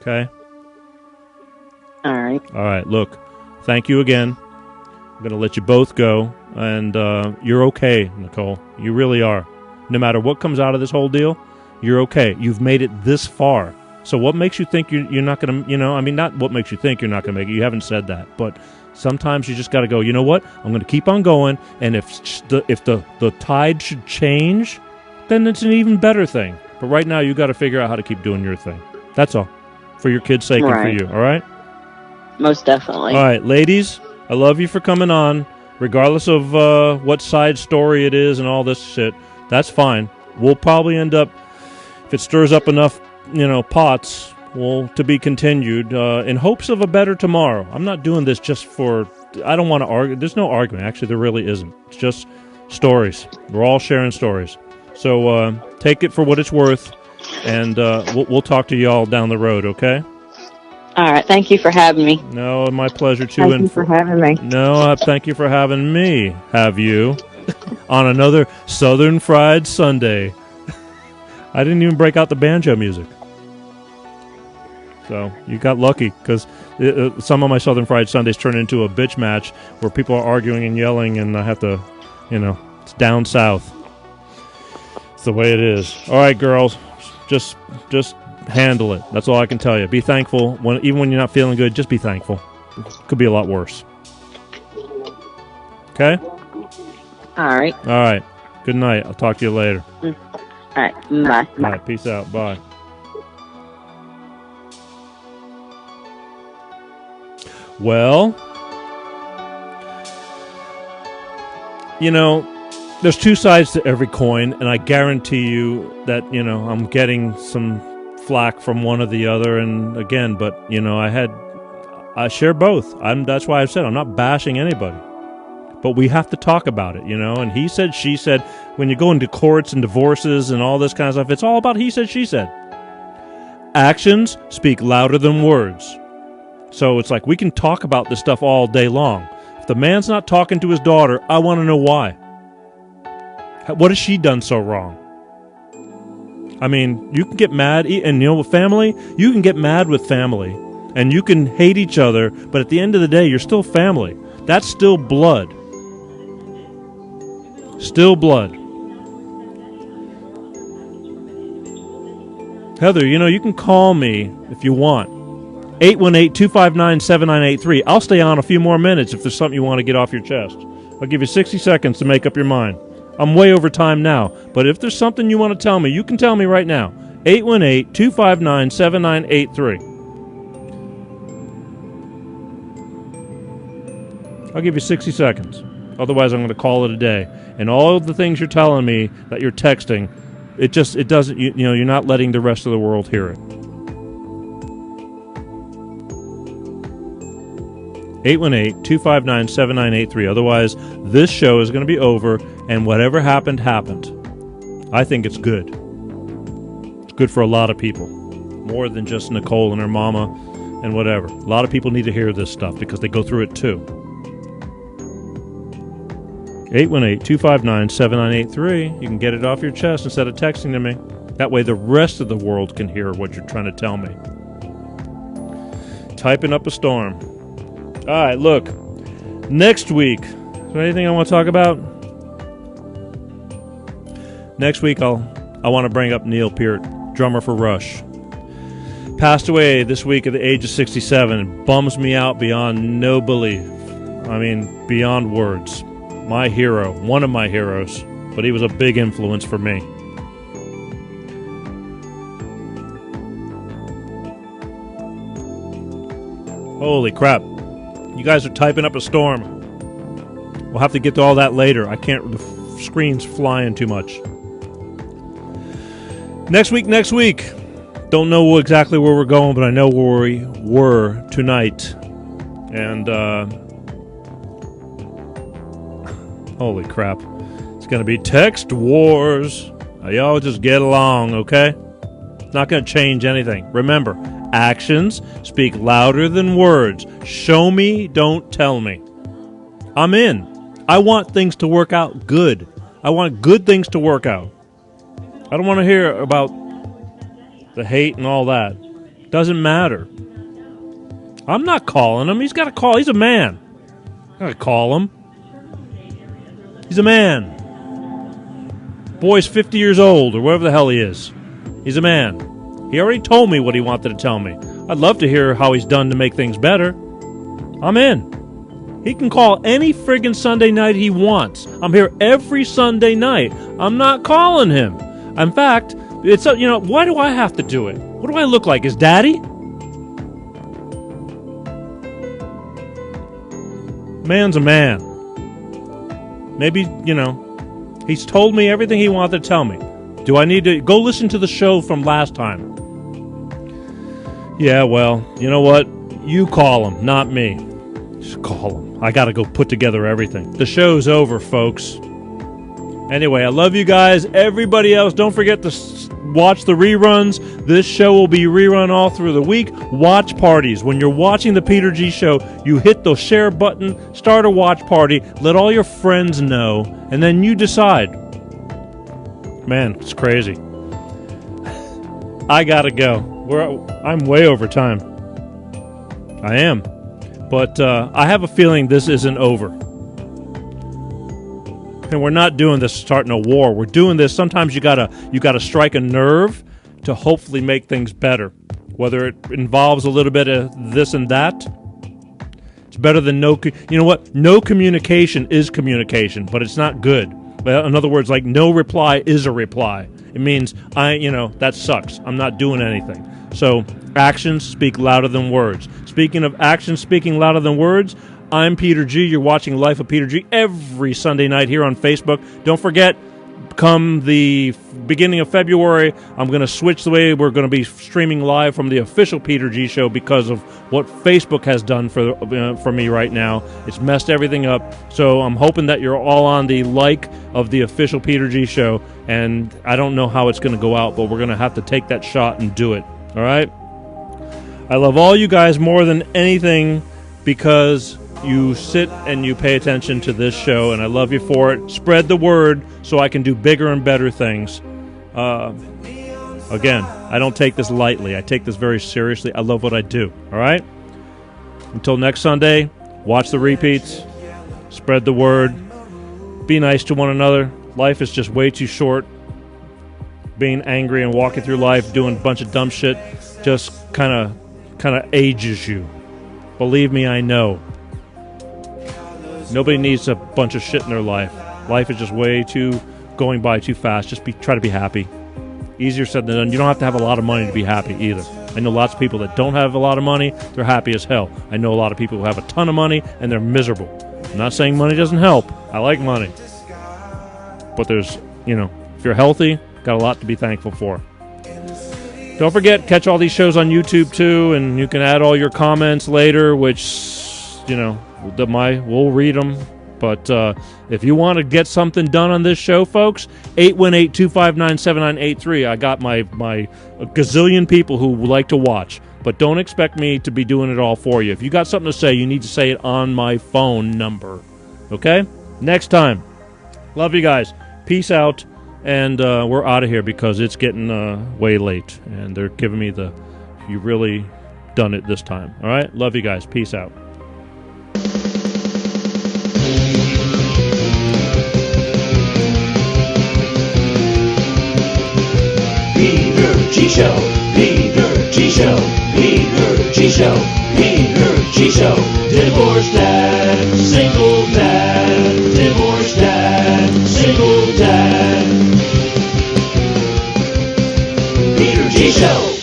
Okay? All right. Look, thank you again. I'm going to let you both go, and you're okay, Nicole. You really are. No matter what comes out of this whole deal, you're okay. You've made it this far. So what makes you think you're not going to, not what makes you think you're not going to make it. You haven't said that. But sometimes you just got to go, you know what? I'm going to keep on going, and if the tide should change, then it's an even better thing. But right now, you got to figure out how to keep doing your thing. That's all. For your kids' sake and for you, all right? Most definitely. All right, ladies, I love you for coming on. Regardless of what side story it is and all this shit, that's fine. We'll probably end up, if it stirs up enough, pots, to be continued in hopes of a better tomorrow. I'm not doing this just for, I don't want to argue. There's no argument. Actually, there really isn't. It's just stories. We're all sharing stories. So take it for what it's worth. And we'll talk to y'all down the road, okay? All right. Thank you for having me. No, my pleasure, too. Thank you for having me. No, thank you for having me, have you, on another Southern Fried Sunday. I didn't even break out the banjo music. So you got lucky, because some of my Southern Fried Sundays turn into a bitch match where people are arguing and yelling, and I have to, it's down south. It's the way it is. All right, girls. Just handle it. That's all I can tell you. Be thankful. Even when you're not feeling good, just be thankful. It could be a lot worse. Okay? All right. All right. Good night. I'll talk to you later. All right. Bye. All right. Peace out. Bye. Well, there's two sides to every coin, and I guarantee you that, I'm getting some flack from one or the other, and again, but, I share both. That's why I've said I'm not bashing anybody. But we have to talk about it, and he said, she said, when you go into courts and divorces and all this kind of stuff, it's all about he said, she said. Actions speak louder than words. So it's like we can talk about this stuff all day long. If the man's not talking to his daughter, I want to know why. What has she done so wrong? I mean, you can get mad, and with family, you can get mad with family, and you can hate each other, but at the end of the day, you're still family. That's still blood. Still blood. Heather, you can call me if you want. 818-259-7983. I'll stay on a few more minutes if there's something you want to get off your chest. I'll give you 60 seconds to make up your mind. I'm way over time now, but if there's something you want to tell me, you can tell me right now. 818-259-7983. I'll give you 60 seconds. Otherwise, I'm going to call it a day. And all of the things you're telling me that you're texting, it doesn't, you're not letting the rest of the world hear it. 818-259-7983. Otherwise, this show is going to be over, and whatever happened, happened. I think it's good. It's good for a lot of people. More than just Nicole and her mama and whatever. A lot of people need to hear this stuff because they go through it too. 818-259-7983. You can get it off your chest instead of texting to me. That way the rest of the world can hear what you're trying to tell me. Typing up a storm. All right, look. Next week. Is there anything I want to talk about? Next week, I want to bring up Neil Peart, drummer for Rush. Passed away this week at the age of 67. It bums me out beyond no belief. I mean, beyond words. My hero, one of my heroes, but he was a big influence for me. Holy crap. You guys are typing up a storm. We'll have to get to all that later. I can't, the screen's flying too much. Next week. Don't know exactly where we're going, but I know where we were tonight. And, holy crap. It's going to be text wars. Y'all just get along, okay? It's not going to change anything. Remember, actions speak louder than words. Show me, don't tell me. I'm in. I want things to work out good. I want good things to work out. I don't want to hear about the hate and all that. Doesn't matter. I'm not calling him. He's got to call. He's a man. I gotta call him. He's a man. Boy's 50 years old or whatever the hell he is. He's a man. He already told me what he wanted to tell me. I'd love to hear how he's done to make things better. I'm in. He can call any friggin' Sunday night he wants. I'm here every Sunday night. I'm not calling him. In fact, it's why do I have to do it? What do I look like? His daddy? Man's a man. Maybe, he's told me everything he wanted to tell me. Do I need to go listen to the show from last time? Yeah, well, you know what? You call him, not me. Just call him. I gotta go put together everything. The show's over, folks. Anyway, I love you guys. Everybody else, don't forget to watch the reruns. This show will be rerun all through the week. Watch parties. When you're watching the Peter G Show, you hit the share button, start a watch party, let all your friends know, and then you decide. Man, it's crazy. I gotta go. I'm way over time. I am. But I have a feeling this isn't over. And we're not doing this starting a war. We're doing this. Sometimes you gotta strike a nerve to hopefully make things better. Whether it involves a little bit of this and that, it's better than no. You know what? No communication is communication, but it's not good. In other words, like no reply is a reply. It means that sucks. I'm not doing anything. So actions speak louder than words. Speaking of actions speaking louder than words, I'm Peter G. You're watching Life of Peter G. every Sunday night here on Facebook. Don't forget, come the beginning of February, I'm going to switch the way we're going to be streaming live from the official Peter G. Show because of what Facebook has done for me right now. It's messed everything up. So I'm hoping that you're all on the like of the official Peter G. Show. And I don't know how it's going to go out, but we're going to have to take that shot and do it. All right? I love all you guys more than anything because you sit and you pay attention to this show, and I love you for it. Spread the word so I can do bigger and better things. Again, I don't take this lightly. I take this very seriously. I love what I do. All right? Until next Sunday, watch the repeats. Spread the word. Be nice to one another. Life is just way too short. Being angry and walking through life doing a bunch of dumb shit just kind of kind of ages you. Believe me, I know. Nobody needs a bunch of shit in their life. Life is just way too going by too fast. Just try to be happy. Easier said than done. You don't have to have a lot of money to be happy either. I know lots of people that don't have a lot of money. They're happy as hell. I know a lot of people who have a ton of money and they're miserable. I'm not saying money doesn't help. I like money. But there's, if you're healthy, got a lot to be thankful for. Don't forget, catch all these shows on YouTube too, and you can add all your comments later, which, we'll read them. But if you want to get something done on this show, folks, 818-259-7983. I got my gazillion people who like to watch. But don't expect me to be doing it all for you. If you got something to say, you need to say it on my phone number. Okay? Next time. Love you guys. Peace out. And we're out of here because it's getting way late. And they're giving me you really done it this time. All right? Love you guys. Peace out. Peter G Show, Peter G Show, Peter G Show, Peter G Show. Divorced dad, single dad, divorced dad, single dad. Peter G Show.